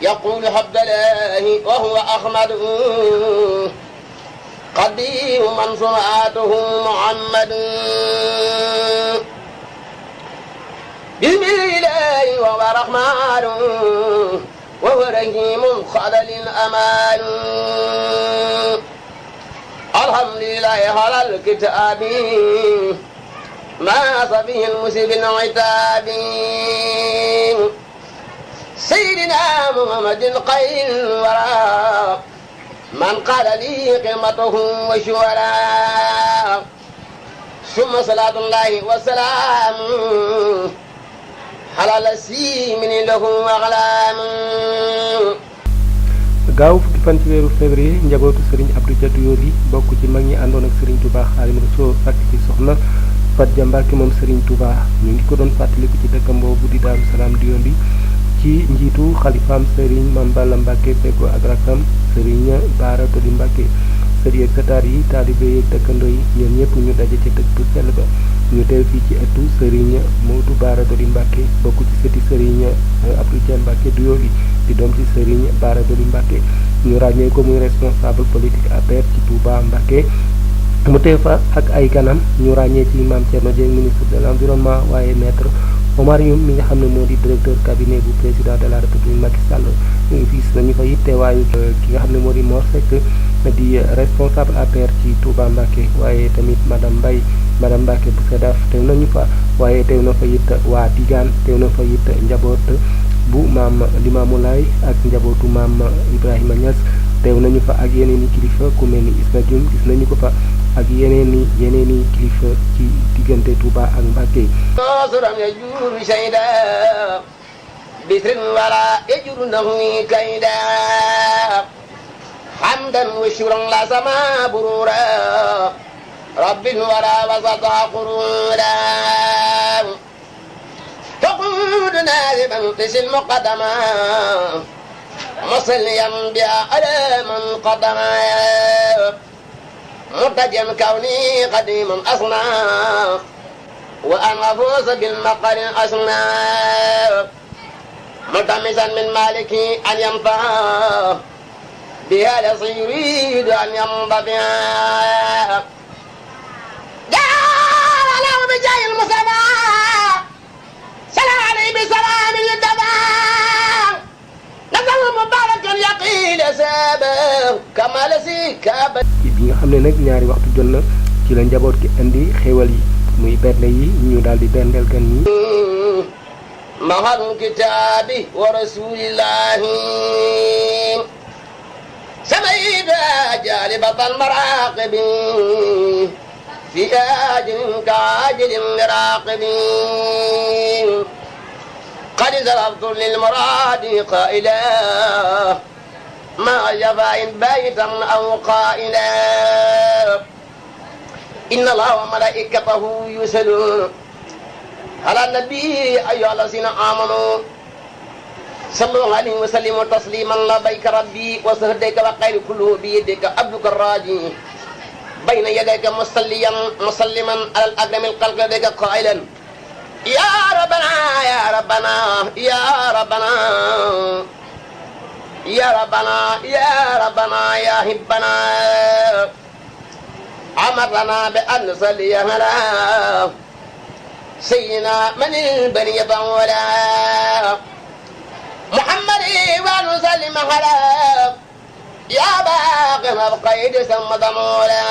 يقول عبد الله وهو أحمد قديم من صنعته محمد بسم الله وهو رحمن وهو رحيم خلل الأمان الحمد لله على الكتاب ما صفيه المسيب العتاب سيدنا محمد خير الورى من قال لي قيمته وشورى ثم صلاة الله وسلام على الذي من له أغلام. gaaw fukki fan ci weeru février njabootu Serigne Abdou Dia Doyoly bokk ci mag ñi àndoon ak Serigne Touba Xaadimu Rasuul fàkk ci soxna Faty Mbacke moom Serigne Touba ñu ngi ko doon fàttaliku ci dëkkam boobu di Daaru Salaam Doyoly ci njiitu xalifaam Serigne Mame Balla Mbacke feggoo ak rakam Serigne Bara Dolly Mbacke sët yeeg sëtaar yi taalibe yeeg dëkkandoo yi ñoom ñëpp ñu daje ca dëkk bu sell ba ñu teew fii ci ëttu Serigne Modou Bara Dolly Mbacke bokk ci sëti Serigne Abdou Dia Mbacke Doyoly di doom ci Serigne Bara Dolly Mbacke ñu ràññee ko muy responsable politique APR ci Touba Mbacke mu teew fa ak ay ganam ñu ràññee ci Mame Thierno Dieng ministre de l'environnement waaye maître Omar Youm mi nga xam ne moo di directeur cabinet bu président de la république Macky Sall fii nañu fa it teewaayu ki nga xam ne moo di Mor Seck di responsable APR ci Touba Mbacke waaye tamit madame Mbacke bu SEDAF teew nañu fa waaye teew na fa it waa Digane teew na fa it njaboot bu maam Limamou Laye ak njabootu maam Ibrahima Niass teew nañu fa ak yeneen i kilifa ku mel ni Isma Dioum gis nañu ko fa ak yeneen i kilifa ci diggante Touba ak Mbacke. ناصرا يجور شيدا بسر ولا يجور نهوي كيدا حمدا وشكرا لا سما برورا رب ولا وسط قرورا تقود ناذبا تسل المقدما مصليا بها على من قدما مرتجا كوني قديما أصنع وأن أفوز بالمقر الأصنع ملتمسا من مالكي أن ينفع بها الذي يريد أن يمضى بها جعل له بجاه المصطفى سلام عليه بسلام الدفع نزل مبارك يقيل سابق كما لسيك bi nga xam ne nag ñaari waxtu jot na ci la njaboot gi indi xéwal yi muy bernde yi ñu daal di berndeel gan ñi mahal kitaabi wa rasulillahi samayda jalibatan maraqibi fi ajrin kaajrin liraqibi qad zarabtu lilmuradi qaila ما جفاء بيتا أو قائلا إن الله وملائكته يصلون على النبي أيها الذين آمنوا صلوا عليه وسلموا تسليما لبيك ربي وسهديك وخير كله بيدك عبدك الراجي بين يديك مسلما على الأكرم الخلق يديك قائلا يا ربنا يا ربنا يا ربنا يا ربنا يا ربنا يا هبنا أمرنا بأن نصلي على سيدنا من البنية ولا محمد ونسلم على يا باقي القيد سمد مولا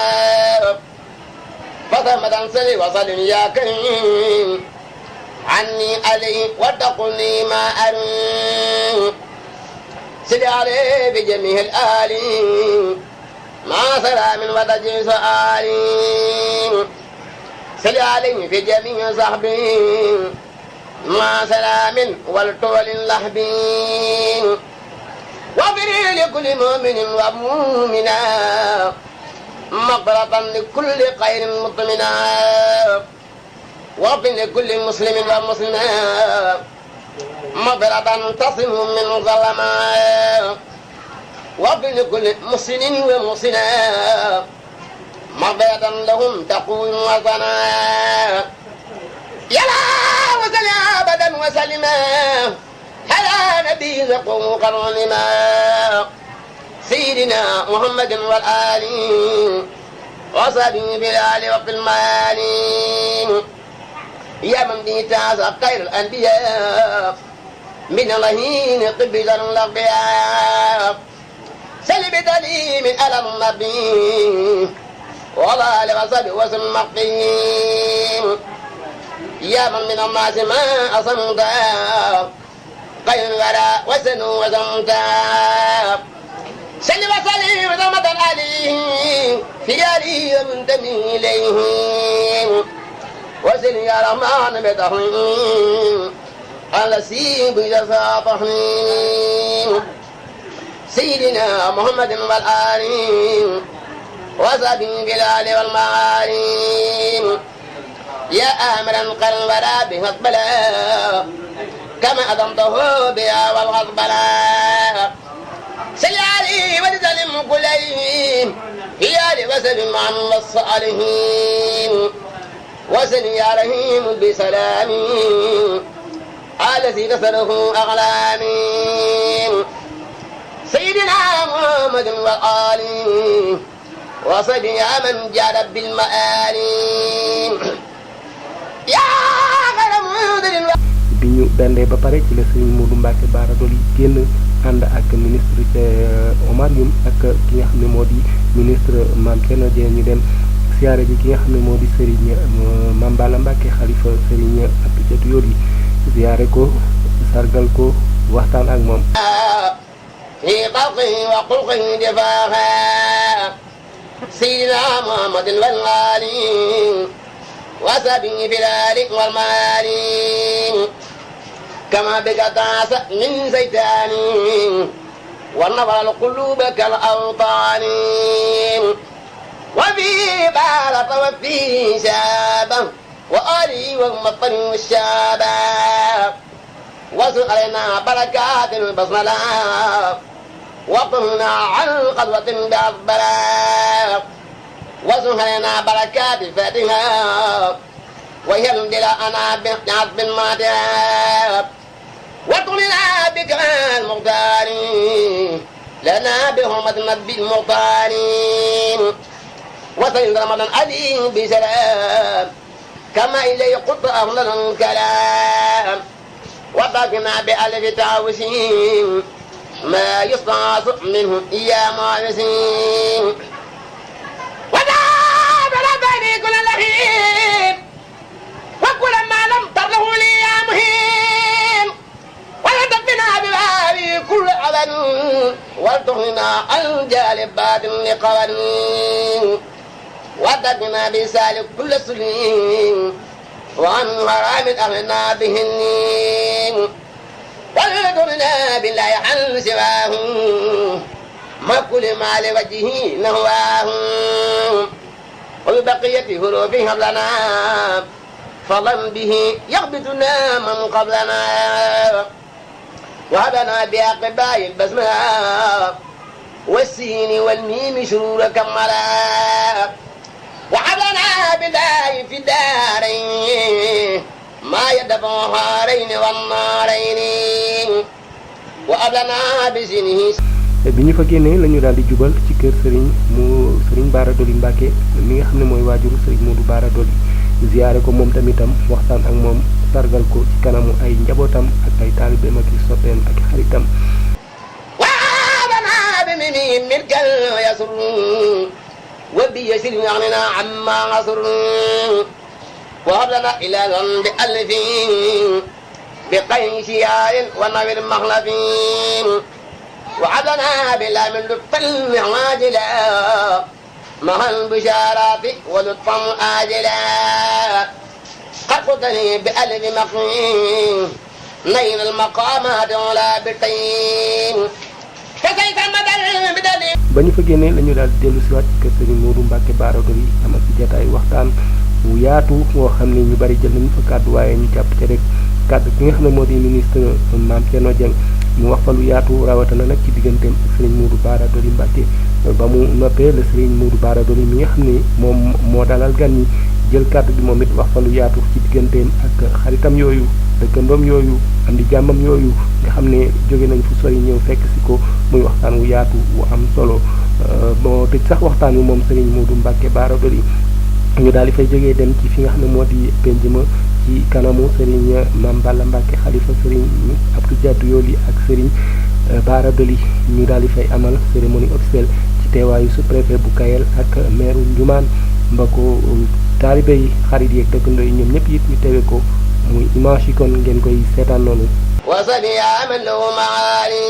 فثمة صلي وسلم يا كريم عني علي واتقني ما أريد سد عليه بجميع الآل ما سلام وتجي سؤال سد عليه في جميع صحبه ما سلام والطول اللحب واغفر لكل مؤمن ومؤمنا مغفرة لكل خير مطمنا واغفر لكل مسلم ومسلمة مغفرة تصم من ظلما واغفر لكل محسن ومحسنة مغفرة لهم تقوم وطنا يلا وسلم أبدا وسلما على على نبي ذقوا قرنما سيدنا محمد والآل وصحبه بالآل وفي المال يا من به تعز خير الأنبياء من اللهين طب ذر الأغبياء سل بدليل من ألم النبي والله لغصب وسم مقيم يا من من الناس ما أصمتا خير الورى وسنوا وسمتا سل وسلم وسمة عليه في آله ومنتمي إليه وسل يا رحمن بتحميم على سيب جفا طحنين سيدنا محمد والآل وصحبه بالآل والمعالي يا آمرا قرن ورا به البلاء كما أضمته بها والغضبلاء سل عليه وسلم كلهم في آل وسلم عن الصالحين وسل يا رحيم بسلام الذي كسره أغلامين سيدنا محمد والآل وصل يا من جاد بالمآل يا غير مدر bi ñu bendee ba pare ci la Serigne Modou Mbacké Bara Dolly génn ànd ak ministre Omar Youm ak ki nga xam ne moo di ministre Mame Thierno Dieng ñu dem siyaare ji ki nga xam ne moo di Serigne Mame Balla Mbacké xalifa Serigne Abdou Diatou Yoli siyaare ko sargal ko waxtaan ak moom في خلقه وخلقه دفاعا سيدنا محمد والغالي وسبي في الآل والمال كما بك تعس من زيتان ونظر القلوب كالأوطان وفي بالة وفي شابه وآلي والمطر والشابه واسل علينا بركات البصملة وقمنا عن قدوة بأقبلا واسل علينا بركات الفاتحة وهي الدلاءنا بعصب الماتب وطلنا بكمال المختار لنا بحرمة النبي المختار وسلم رمضان عليه بسلام كما إليه قلت أفضل الكلام وبقنا بألف تعوسين ما يصنع منه إيا معرسين وذاب ربني كل لحين وكل ما لم ترله لي يا مهين ولتقنا ببابي كل عبد ولتغننا عن جالبات لقوانين وتقنا بسالك كل سليم وعن مرام أغنى بهن ولتغنى بالله عن سواه ما كل ما لوجهه نهواه وبقية حروفها لنا فضلا به يغبطنا من قبلنا وهبنا بأقباء البسمة والسين والميم شرور كملا وحبنا بالله في الدارين ما يدفع هارين والنارين وأبلنا بسنه bi ñu fa génnee la ñu daal di jubal ci kër Serigne Bara Dolly Mbacké mi nga xam ne mooy waajuru Serigne Modou Bara Dolly ziyaare ko moom tamitam waxtaan ak moom sargal ko ci kanamu ay njabootam ak ay taalibeem ak i soppeem ak xaritam وأبلنا بمني ملك يسر وبيسر يغننا عما عصر وهب لنا إلى ذنب ألفين بقين شيار ونوير مخلفين وهب لنا بلا من لطف عاجلا مع البشارات ولطفا آجلا قد قلتني بألف مقين نيل المقامات ولا بطين فكيف مدى بدليل ba ñu fa génnee la ñu daal di dellu siwaat ci kër Serigne Modou Mbacké Bara Dolly amal ci jataay waxtaan wu yaatu woo xam ne ñu bari jël nañu fa kàddu waaye ñu jàpp ci rek kàddu ki nga xam ne moo di ministre Mame Thierno Dieng mu wax fa lu yaatu rawatina nag ci digganteem ak Serigne Modou Bara Dolly Mbacké ba mu noppee la Serigne Modou Bara Dolly mi nga xam ne moom moo dalal gan ñi jël kàddu bi moom it wax fa lu yaatu ci digganteem ak xaritam yooyu dëkkandoom yooyu am di jàmmam yooyu nga xam ne jóge nañ fu sori ñëw fekk si ko muy waxtaan wu yaatu wu am solo moo tëj sax waxtaan wi moom Serigne Modou Mbacké Bara Dolly ñu daal di fay jógee dem ci fi nga xam ne moo di penc ma ci kanamu Serigne Mame Balla Mbacké xalifa Serigne Abdou Dia Doyoly ak Serigne Bara Dolly ñu daal di fay amal cérémonie officielle ci teewaayu sous-préfet bu Kayel ak maire Ndioumane mbokku taalibe yi xarit yeeg dëkkandoo yi ñoom ñëpp it ñu teewe ko muy image yi kon ngeen koy seetaan noonu wasani aman lahu maani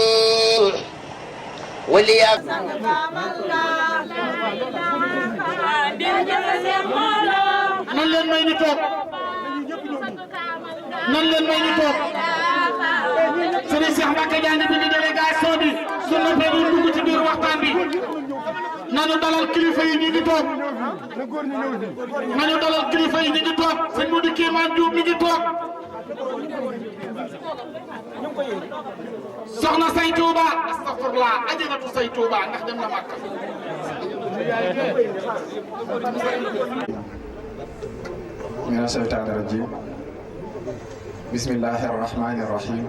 waliya nan leen may ñu toog nan leen may ñu toog Serigne Cheikh Mbacké Diagne bi ni délégation bi su noppee du dugg ci biir waxtaan bi nanu dalal kilifa yi ñu ngi toog nanu dalal kilifa yi ñu ngi toog sëñ Modou Kéemaan Diop mi ngi toog soxna say Touba astafurlah ajaratu say Touba ndax dem na Makka من الشيطان الرجيم بسم الله الرحمن الرحيم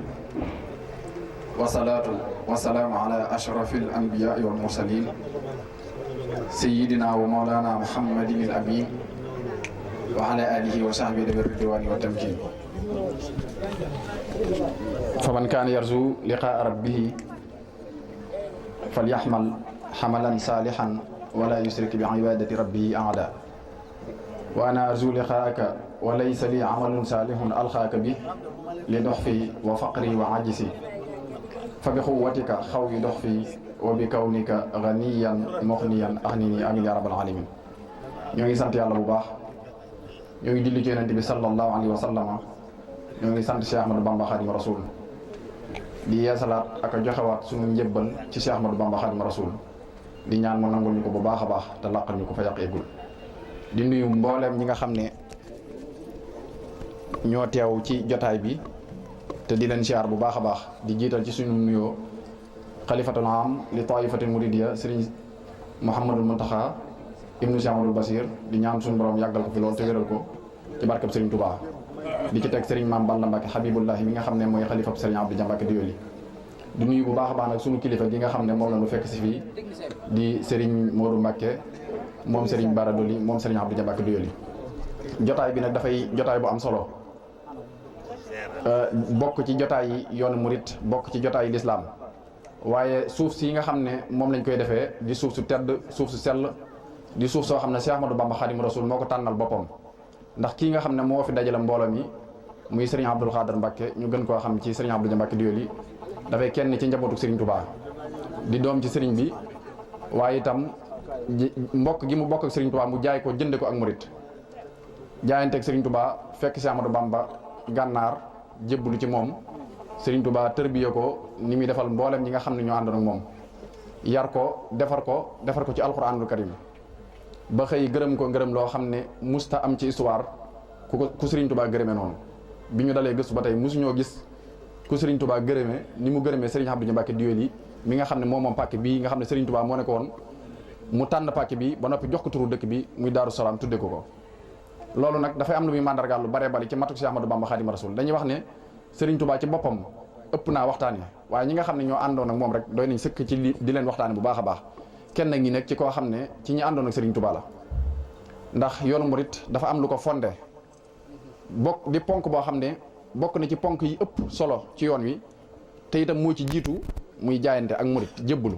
والصلاة والسلام على أشرف الأنبياء والمرسلين سيدنا ومولانا محمد الأمين وعلى آله وصحبه بالرضوان والتمكين فمن كان يرجو لقاء ربه فليحمل حملا صالحا ولا يشرك بعبادة ربه أحدا وأنا أرجو لقاءك وليس لي عمل صالح ألقاك به لضعفي وفقري وعجزي فبقوتك خوي ضعفي وبكونك غنيا مغنيا أغنني آمين يا رب العالمين. ñoo ngi sant yàlla bu baax ñoo ngi julli ci Yonent bi sallallahu alayhi wa sallam ñoo ngi sant Cheikh Ahmadou Bamba Khadim Rasoul di yeesalaat ak a joxewaat sunu njëbbal ci Cheikh Ahmadou Bamba Khadim Rasoul di ñaan mu nangul ñu ko bu baax a baax te làqal ñu ko fa yàq eggul di nuyu mbooleem ñi nga xam ne ñoo teew ci jotaay bi te di leen siyaar bu baax a baax di jiital ci suñu nuyoo xalifatul am li taifatul muridiya Serigne Mouhamadul Mountakha ibnu Cheikh Amadou Basir di ñaan suñu borom yàggal ko fi loolu te wéral ko ci barkeb Serigne Touba di ci teg Serigne Mame Balla Mbacké Habibullahi mi nga xam ne mooy xalifab Serigne Abdou Dia Mbacké Doyoly di nuyu bu baax a baax nag suñu kilifa gi nga xam ne moom la ñu fekk si fii di Serigne Modou Mbacké moom Serigne Bara Dolly moom Serigne Abdou Dia Mbacké Doyoly jotaay bi nag dafay jotaay bu am solo bokk ci jotaay yi yoonu murit bokk ci jotaay yi lislaam waaye suuf si nga xam ne moom lañ koy defee di suuf su tedd suuf su sell di suuf soo xam ne Cheikh Ahmadou Bamba Khadim Rasoul moo ko tànnal boppam ndax kii nga xam ne moo fi dajale mbooloo mi muy Serigne Abdoul Khadr Mbacké ñu gën koo xam ci Serigne Abdou Dia Mbacké Doyoly dafay kenn ci njabootu Serigne Touba di doom ci Serigne bi waaye itam mbokk gi mu bokk ak Serigne Touba mu jaay ko jënde ko ak murit jaayante ak Serigne Touba fekk Cheikh Ahmadou Bamba gànnaar jébbalu ci moom Serigne Touba tërbiye ko ni muy defal mboolem ñi nga xam ne ñoo àndoon ak moom yar ko defar ko ci alxuraanul karim ba xëy gërëm ko ngërëm loo xam ne musta am ci histoire ku Serigne Touba gërëme noonu bi ñu dalee gëstu ba tey musuñoo gis ku Serigne Touba gërëme ni mu gërëmee Serigne Abdou Dia Mbacké Doyoly mi nga xam ne moom pàkk bii nga xam ne Serigne Touba moo ne ko woon mu tànn pàkk bi ba noppi jox ko turu dëkk bi muy Daaru Salaam tudde ko loolu nag dafay am lu muy mandargaal lu baree bari ci matuk Cheikh Ahmadou Bamba Khadim Rasoul dañuy wax ne Serigne Touba ci boppam ëpp naa waxtaane waaye ñi nga xam ne ñoo àndoon ak moom rek doy nañ sëkk ci di leen waxtaane bu baax a baax kenn ngi nekk ci koo xam ne ci ñi àndoon ak Serigne Touba la ndax yoonu murit dafa am lu ko fondé bokk di ponk boo xam ne bokk na ci ponk yi ëpp solo ci yoon wi te itam moo ci jiitu muy jaayante ak murit jébbalu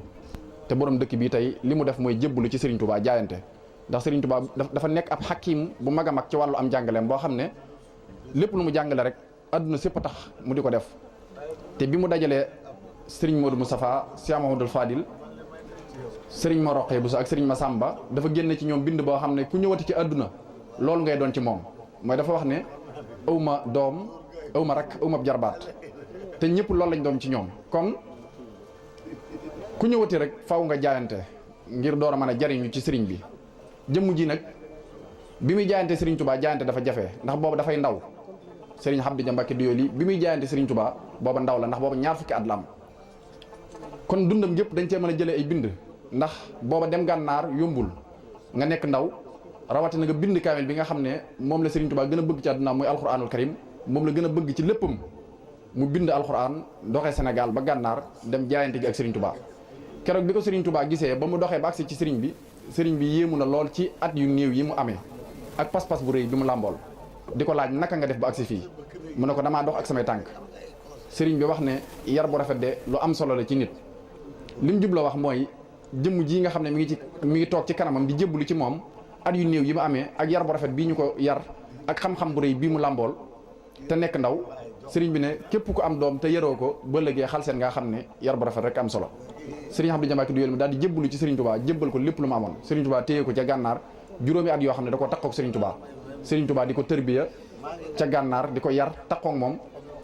te borom dëkk bii tey li mu def mooy jébbalu ci Serigne Touba jaayante ndax Serigne Touba dafa nekk ab xakim bu mag a mag ci wàllu am jàngaleem boo xam ne lépp lu mu jàngale rek adduna sépp a tax mu di ko def te bi mu dajalee Serigne Modou Moustapha Cheikh Mahamadou Fadil Serigne Mor Roqee Bousso ak Serigne Massamba dafa génne ci ñoom bind boo xam ne ku ñëwati ci adduna loolu ngay doon ci moom mooy dafa wax ne awma doom awma rak awma jarbaat te ñëpp loolu lañ doon ci ñoom comme ku ñëwati rek faw nga jaayante ngir door a mën a jariñu ci Serigne bi jëmm ji nag bi muy jaayante Serigne Touba jaayante dafa jafe ndax boobu dafay ndaw Serigne Abdou Dia Mbacké Doyoly bi muy jaayante Serigne Touba booba ndaw la ndax booba ñaar fukki at la am kon dundam yëpp dañ cee mën a jëlee ay bind ndax booba dem gànnaar yombul nga nekk ndaw rawatina nga bind kaamil bi nga xam ne moom la Serigne Touba gën a bëgg ci àdduna muy alxuraanul karim moom la gën a bëgg ci léppam mu bind alxuraan doxee Sénégal ba gànnaar dem jaayante ji ak Serigne Touba. keroog bi ko Serigne Touba gisee ba mu doxee ba agsi ci Serigne bi yéemu na lool ci at yu néew yi mu amee ak pas-pas bu rëy bi mu làmbool di ko laaj naka nga def ba agsi fii mu ne ko damaa dox ak samay tànk. Serigne bi wax ne yar bu rafet de lu am solo la ci nit li mu jubloo wax mooy jëmm ji nga xam ne mi ngi toog ci kanamam di jébbalu ci moom at yu néew yi mu amee ak yar bu rafet bii ñu ko yar ak xam-xam bu rëy bii mu làmbool te nekk ndaw Serigne bi ne képp ku am doom te yaroo ko ba léegi xal seen nga xam ne yar bu rafet rek am solo. Serigne Abdou Diambacké Doyoly mi daal di jébbalu ci Serigne Touba jébbal ko lépp lu mu amoon Serigne Touba téye ko ca gànnaar juróomi at yoo xam ne da ko takkook Serigne Touba Serigne Touba di ko tërbiya ca gànnaar di ko yar takkook moom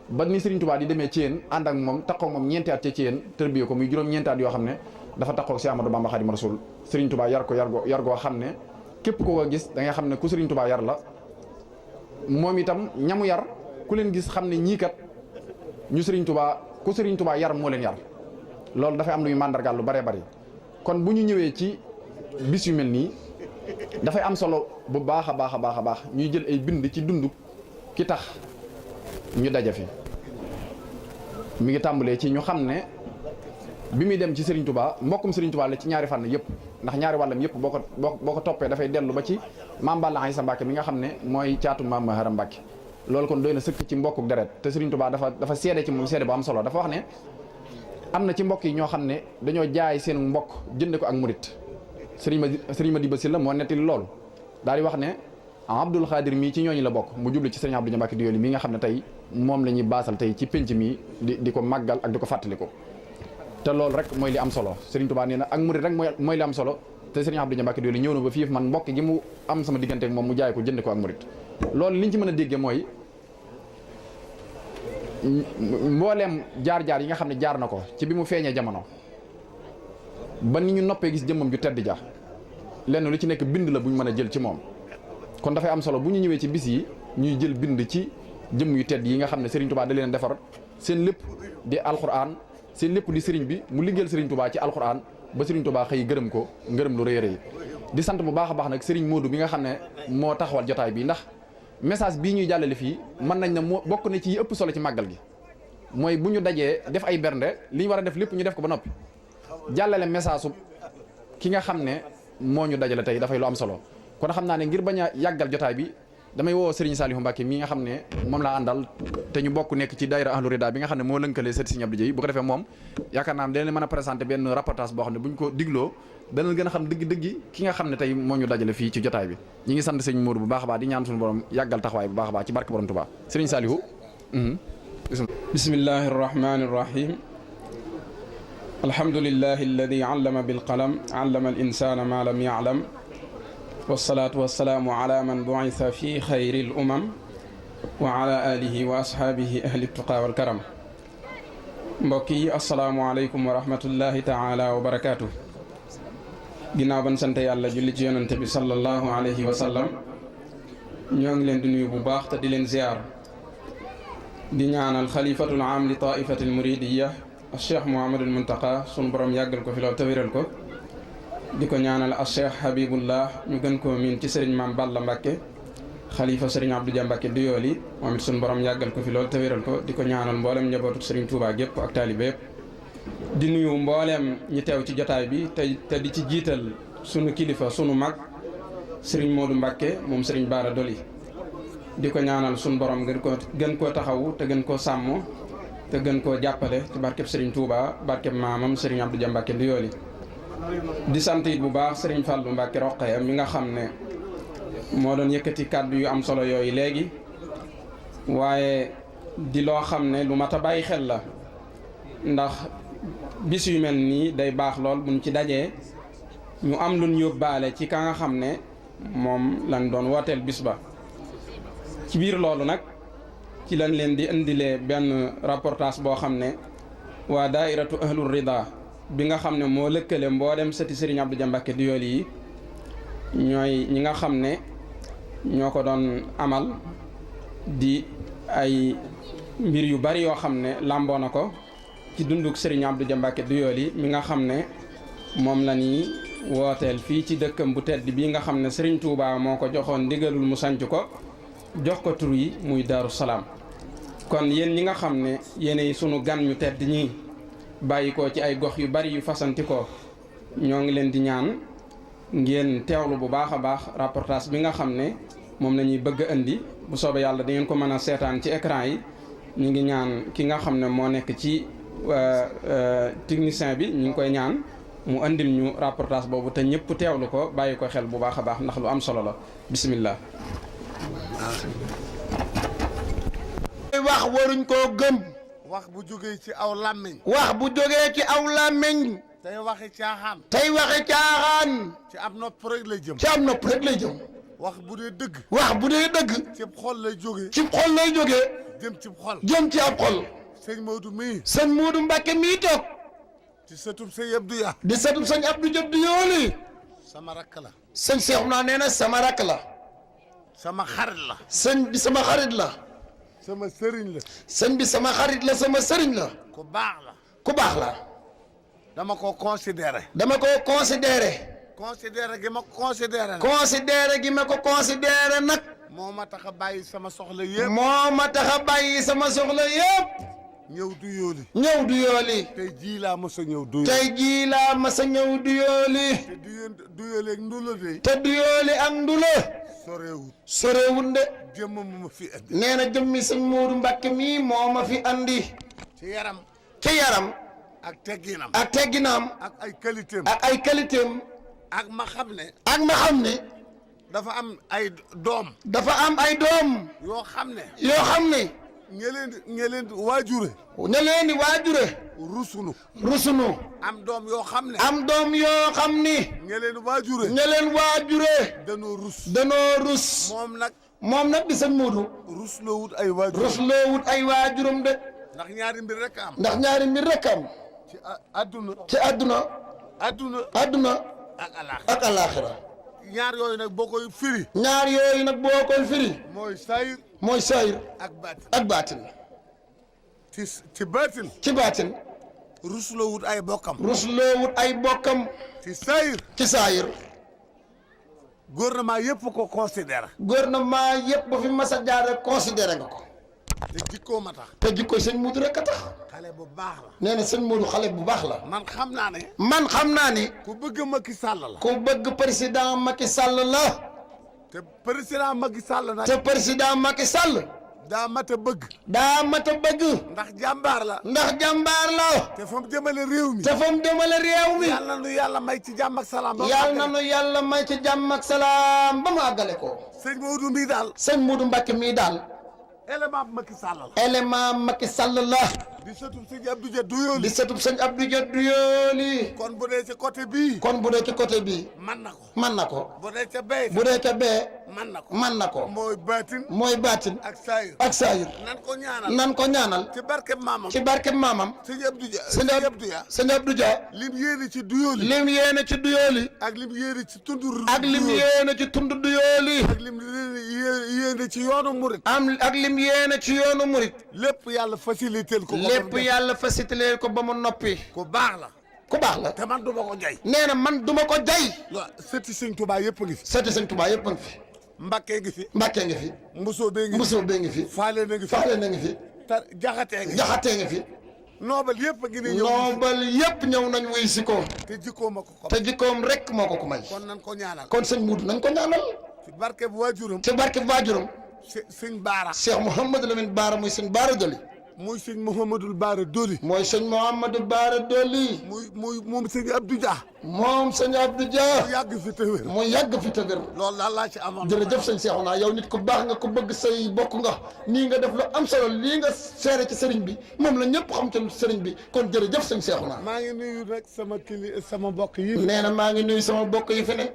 ba ni Serigne Touba di demee ci yéen ànd ak moom takkook moom ñeenti at ca ci yéen tërbiya ko muy juróom ñeenti at yoo xam ne dafa takkook si Amadou Bamba Khadimu Rasul Serigne Touba yar ko yar goo xam ne képp ko gis da nga xam ne ku Serigne Touba yar la moom itam ñamu yar ku leen gis xam ne ñii kat ñu Serigne Touba ku Serigne Touba yar moo leen yar loolu dafay am lu ñu màndargaal lu bare bari kon bu ñu ñëwee ci bis yu mel nii dafay am solo bu baax a baax ñuy jël ay bind ci dund ki tax ñu daje fi mi ngi tàmbalee ci ñu xam ne bi muy dem ci Serigne Touba mbokkum Serigne Touba la ci ñaari fànn yëpp ndax ñaari wàllam yëpp boo ko toppee dafay dellu ba ci maam Balla Aïssa Mbacke mi nga xam ne mooy caatu maam Maharam Mbacke loolu kon doy na sëkk ci mbokkuk deret te Serigne Touba dafa seede ci moom seede bu am solo dafa wax ne am na ci mbokk yi ñoo xam ne dañoo jaay seen mbokk jënde ko ak murit Serigne Madiba Sylla moo nettali loolu daal di wax ne Abdoul Khadir mii ci ñooñu la bokk mu jublu ci Serigne Abdou Diambacké Doyoly mii nga xam ne tey moom la ñuy baasal tey ci penc mi di ko màggal ak di ko fàttaliku te loolu rek mooy li am solo Serigne Touba nee na ak murit rek mooy li am solo te Serigne Abdou Diambacké Doyoly ñëw na ba fii man mbokk gi mu am sama diggante ak moom mu jaay ko jënd ko ak murit loolu liñ ci mën a déggee mooy mbooleem jaar-jaar yi nga xam ne jaar na ko ci bi mu feeñee jamono ba ni ñu noppee gis jëmmam ju tedd ja lenn lu ci nekk bind la bu ñu mën a jël ci moom kon dafay am solo bu ñu ñëwee ci bis yi ñuy jël bind ci jëmm yu tedd yi nga xam ne Serigne Touba da leen defar seen lépp di alxuraan seen lépp di Serigne bi mu liggéeyal Serigne Touba ci alxuraan ba Serigne Touba xëy gërëm ko ngërëm lu rëy rëy di sant bu baax a baax nag Serigne Modou bi nga xam ne moo taxawal jotaay bi ndax message bii ñuy jàllale fii mën nañ ne moo bokk na ci yi ëpp solo ci màggal gi mooy bu ñu dajee def ay bernde li ñu war a def lépp ñu def ko ba noppi jàllale message su ki nga xam ne moo ñu dajale tey dafay lu am solo kon xam naa ne ngir bañ a yàggal jotaay bi damay woo Serigne Saliou Mbacke mi nga xam ne moom laa àndal te ñu bokk nekk ci daayira Ahlu Rida bi nga xam ne moo lënkale sët Serigne Abdou Dieye bu ko defee moom yaakaar naa ne dana mën a présenté benn reportage boo xam ne bu ñu ko digloo dana gën a xam dëgg-dëgg ki nga xam ne tey moo ñu dajale fii ci jotaay bi ñi ngi sant sëñ Modou bu baax a baax di ñaan suñu borom yàggal taxawaay bu baax a baax ci barke borom Touba Serigne Saliou bismillahi arrahmani irrahim alhamdulillahi alladi allama bilqalam allama al insana ma lam ya'lam wasalaatu wasalaamu ala man bu'itha fi xayri l umam wa ala alihi wa ashaabihi ahli tuqa wal karam mbokk yi asalaamualeykum wa rahmatullahi taala wa barakaatu ginnaaw ban sant yàlla julli ci yonante bi sallallahu alayhi wa sallam ñoo ngi leen di nuyu bu baax te di leen ziar di ñaanal xalifatul aam li taifatil muridiya al cheikh Mouhamadul Muntaqa sunu borom yàggal ko fi lool te wéral ko di ko ñaanal al cheikh Habibullah ñu gën koo miin ci sëriñ Maam Balla Mbacke xalifa sëriñ Abdou Diambacké Doyoly moom it sunu borom yàggal ko fi lool te wéral ko di ko ñaanal mboolem njabootu sëriñ Touba gépp ak taalibe yépp di nuyu mbooleem ñi teew ci jotaay bi te di ci jiital sunu kilifa sunu mag sëriñ Modou Mbacke moom sëriñ Bara Doly di ko ñaanal sunu borom gën koo taxawu te gën koo sàmm te gën koo jàppale ci barkeb sëriñ Touba barkeb maamam sëriñ Abdou Diambacké Doyoly di sant it bu baax sëriñ Fallou Mbacke Rokhaya mi nga xam ne moo doon yëkkati kàddu yu am solo yooyu léegi waaye di loo xam ne lu mat a bàyyi xel la ndax bis yu mel nii day baax lool buñ ci dajee ñu am luñ yóbbaale ci ka nga xam ne moom lañ doon wooteel bis ba ci biir loolu nag ci lañ leen di indilee benn reportage boo xam ne waa daairatu Ahlu Rida bi nga xam ne moo lëkkale mboolem sëti Serigne Abdou Diambacké Doyoly yi ñooy ñi nga xam ne ñoo ko doon amal di ay mbir yu bari yoo xam ne làmboo na ko ci dunduk Serigne Abdou Diambacké Doyoly mi nga xam ne moom la ñuy wooteel fii ci dëkkam bu tedd bii nga xam ne Serigne Touba moo ko joxoon ndigalul mu sanc ko jox ko tur yi muy Daaru Salaam kon yéen ñi nga xam ne yéenay sunu gan ñu tedd ñii bàyyi ko ci ay gox yu bari yu fasanti ko ñoo ngi leen di ñaan ngeen teewlu bu baax a baax reportage bi nga xam ne moom la ñuy bëgg a indi bu soobee yàlla da ngeen ko mën a seetaan ci écran yi. ñu ngi ñaan ki nga xam ne moo nekk ci technicien bi ñu ngi koy ñaan mu andil ñu reportage boobu te ñëpp teewlu ko bàyyi ko xel bu baax a baax ndax lu am solo la bismillah. wax waruñ koo gëm. wax bu jógee ci aw làmmiñ. wax bu jógee ci aw làmmiñ. tey waxi caaxaan. tey waxi caaxaan. ci ab nopp rek lay jëm. ci ab nopp rek lay jëm. wax bu dee dëgg. wax bu dee dëgg. cib xol lay jógee. cib xol lay jógee. jëm cib xol. jëm ci ab xol. sëñ Modou mii. sëñ Modou Mbacke mii toog. ci sëtub sëñ Abdou Ya. di sëtub sëñ Abdou Diop du yooli. sama rakk la. sëñ Cheikhouna nee na sama rakk la. sama xarit la. sëñ bi sama xarit la. sama sëriñ la. sëñ bi sama xarit la sama sëriñ la. ku baax la. ku baax la. dama ko considéré. dama ko considéré. considéré gi ma considéré nag. considéré gi ma ko considéré nag. moo ma tax a bàyyi sama soxla yëpp. moo ma tax a bàyyi sama soxla yëpp. ñëw du yooli. ñëw du yooli. tey jii laa mos a ñëw du yooli. tey jii laa mos a ñëw du yooli. te du yooli ak ndula de. te du yooli ak ndula. sorewut. sorewut de. jëmm mu ma fi andi. nee na jëmmi sëñ Modou Mbacke mii moo ma fi andi. ci yaram. ci yaram. ak tegginam. ak tegginam. ak ay qualité am. ak ay qualité am. ak ma xam ne. ak ma xam ne. dafa am ay doom. dafa am ay doom. yoo xam ne. yoo xam ne. ña leen di waajure. ña leen di waajure. rusunu. rusunu. am doom yoo xam ne. am doom yoo xam ni. ña leen waajure. ña leen waajure. danoo rus. danoo rus. moom nag di sëñ Modou. rusloo wut ay waajur. rusloo wut ay waajuram de. ndax ñaari mbir rek am. ndax ñaari mbir rek am. ci àdduna. ci àdduna. àdduna. ak alaaxira. ñaar yooyu nag boo koy firi. ñaar yooyu nag boo koy firi. mooy saayir. mooy saayir. ak baatin. ak baatin. ci baatin. ci baatin. rusloo wut ay bokkam. rusloo wut ay bokkam. ci saayir. ci saayir. gouvernement yëpp ko considéré. gouvernement yëpp ba fi mas a jaar rek considéré nga ko. te jikkoo ma tax. te jikkoo sëñ Modou rek a tax. xale bu baax la. nee na sëñ Modou xale bu baax la. man xam naa ne. man xam naa ni. ku bëgg Macky Sall la. ku bëgg président Macky Sall la. te président Macky Sall nag. te président Macky Sall. daa mat a bëgg. daa mat a bëgg. ndax jàmbaar la. ndax jàmbaar la. te fa mu jëmale réew mi. te fa mu jëmale réew mi. yàlla na nu yàlla may ci jàmm ak salaam. yàlla na nu yàlla may ci jàmm ak salaam ba mu àggale ko. sëñ Modou mii daal. sëñ Modou Mbacke mii daal. élément Macky Sall la. élément Macky Sall la. di sëtub sëñ Abdou Dia du yooli. di sëtub sëñ Abdou Dia du yooli. kon bu dee ci côté bii. kon bu dee ci côté bii. man na ko. man na ko. bu dee ca bee. bu dee ca bee. man na ko. man na ko. mooy baatin. mooy baatin. ak saayir. ak saayir. nan ko ñaanal. nan ko ñaanal. ci barkeb maamam. ci barkeb maamam. sëñ Abdou Dia. sëñ Abdou Dia. sëñ Abdou Dia. lim yéene ci du yooli. lim yéene ci du yooli. ak lim yéene ci tundu. ak lim yéene ci tund du yooli. ak lim yéene ci yoonu murit. ak lim yéene ci yoonu murit. lépp yàlla facilité ko. lépp yàlla facilité ko ba mu noppi. ku baax la. ku baax la. te man du ma ko jay. nee na man du ma ko jay. waaw sëti sëñ Touba yëpp a ngi fi. sëti sëñ Touba yëpp a ngi fi. Mbakke ngi fi. Mbakke ngi fi. Mbusoo bee ngi fi. Mbusoo bee ngi fi. Faale na ngi fi. Faale na ngi fi. ta jaxatee ngi fi. jaxatee ngi fi. noobal yëpp a ngi nii ñëw. noobal yëpp ñëw nañ wuy si ko. te jikkoom a ko ko. te jikkoom rek moo ko ko may. kon nan ko ñaanal. kon sëñ Modou nañ ko ñaanal. ci barke bu waajuram. ci barke bu waajuram. sëñ Baara. Cheikh Mouhamadou Lamine Baara muy sëñ Baara Doli. muy sëñ Mouhamadou Baara Doli. mooy sëñ Mouhamadou Baara Doli. moom sëñ Abdou Dia. moom sëñ Abdou Dia. mu yàgg fi te wér. mu yàgg fi te wér. loolu daal laa ci amoon. jërëjëf sëñ Cheikhouna yow nit ku baax nga ku bëgg say bokk nga nii nga def lu am solo lii nga seere ci sëriñ bi moom la ñëpp xam ci sëriñ bi kon jërëjëf sëñ Cheikhouna. maa ngi nuyu nag sama mbokk yi. nee na maa ngi nuyu sama mbokk yi fi ne.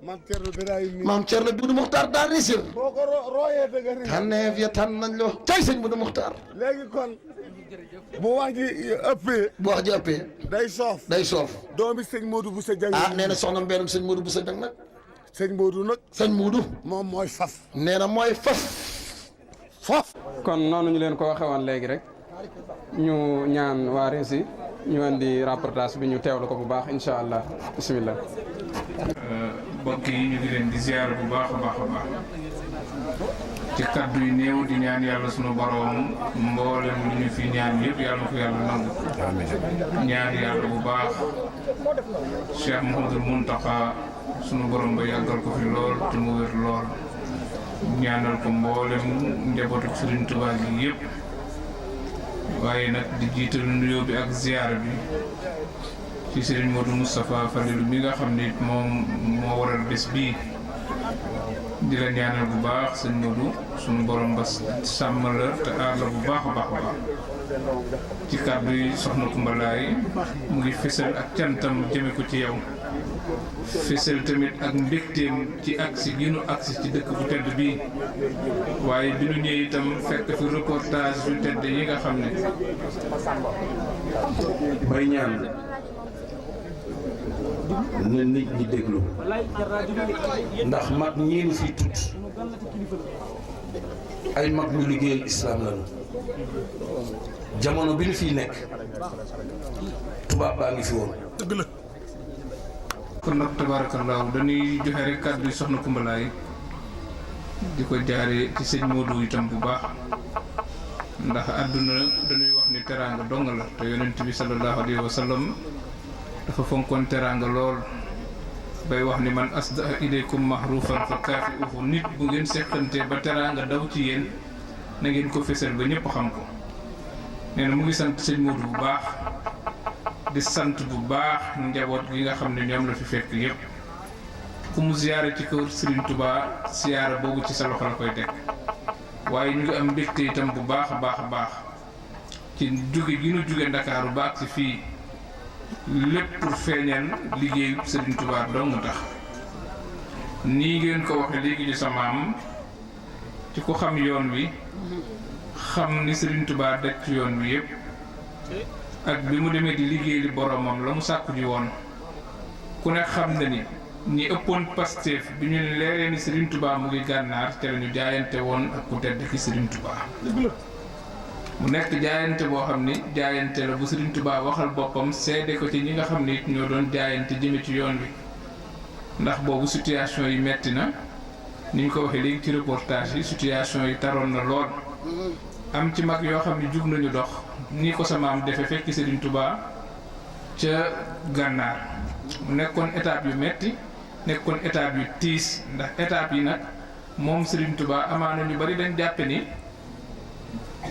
maam Thierno Birahim. maam Thierno Doudou Muxtaar daal réussir. boo ko rooyee dëgg rek. tànneef ya tànn nañ loo tey sëñ Doudou Muxtaar. léegi kon bu wax ji ëppee. bu wax ji ëppee. day soof. day soof. doomi sëñ Modou Boussa Dieng. nee na soxna mbeenum sëñ Modou Boussa Dieng nag. sëñ Modou nag. sëñ Modou. moom mooy faf. nee na mooy faf. faf. kon noonu ñu leen ko waxee woon léegi rek ñu ñaan waa Rési ñu andi reportage bi ñu teewlu ko bu baax incha allah bisimilah. mbokk yi ñu ngi leen di ziar bu baax a baax a baax ci kaddu yu néew di ñaan yàlla sunu borom mboolem li ñu fi ñaan yëpp yàlla na ko yàlla nangu. ñaan yàlla bu baax Cheikh Mouhamadul Mountakha sunu borom ba yàggal ko fi lool te mu wér lool. ñaanal ko mboolem njabootu Serigne Touba gi yëpp waaye nag di jiital nuyoo bi ak ziyaara bi ci Serigne Modou Moustapha Falilou bi nga xam ne moom moo waral bés bii. di la ñaanal bu baax sëñ Modou sunu borom ba sàmm la te aar la bu baax a baax ci kàddu yi soxna Koumba Laye mu ngi fësal ak cantam jëme ko ci yow fësal tamit ak mbégteem ci agsi gi nu agsi ci dëkk bu tedd bii waaye bi nu ñëwee itam fekk fi reportage yu tedd yi nga xam ne bay ñaan na nit ñi déglu ndax mag ñii nu fi tudd ay mag ñu liggéeyal islam lañu jamono bi nu fiy nekk tubaab baa ngi fi woon. dëgg la. kon nag tabaarakallaahu dañuy joxe rek kàddu yi soxna Koumba Laye di ko jaare ci sëñ Modou itam bu baax ndax àdduna dañuy wax ni teraanga dong la te yonent bi sallallahu alayhi wa sallam dafa fonkoon teraanga lool bay wax ni man asda ilaykum mahrufan fa kaafi'uhu nit bu ngeen seqantee ba teraanga daw ci yéen na ngeen ko fésal ba ñëpp xam ko nee na mu ngi sant sëñ Modou bu baax di sant bu baax njaboot gi nga xam ne ñoom la fi fekk yëpp ku mu ziyaare ci kër Serigne Touba ziyaara boobu ci sa loxo la koy teg waaye ñu ngi am mbégte itam bu baax a baax ci jóge gi nu jóge Ndakaaru baax ci fii lépp pour feeñal liggéeyu Serigne Touba dong tax nii ngeen ko waxe léegi ci sa maam ci ku xam yoon wi xam ni Serigne Touba daj ci yoon wi yëpp ak bi mu demee di liggéey li boromam la mu sàkku ji woon ku ne xam na ni ñi ëppoon Pastef bi ñu leeree ni Serigne Touba mu ngi gànnaar te la ñu jaayante woon ak ku tedd ki Serigne Touba mu nekk jaayante boo xam ni jaayante la bu Serigne Touba waxal boppam seede ko ci ñi nga xam ni it ñoo doon jaayante jëme ci yoon wi ndax boobu situation yi metti na ni ñu ko waxee léegi ci reportage yi situation yi taroon na lool am ci mag yoo xam ne jug nañu dox ni ko sa maam defe fekk Serigne Touba ca gànnaar mu nekkoon étape yu metti nekkoon étape yu tiis ndax étape yi nag moom Serigne Touba amaana ñu bari dañ jàppe ni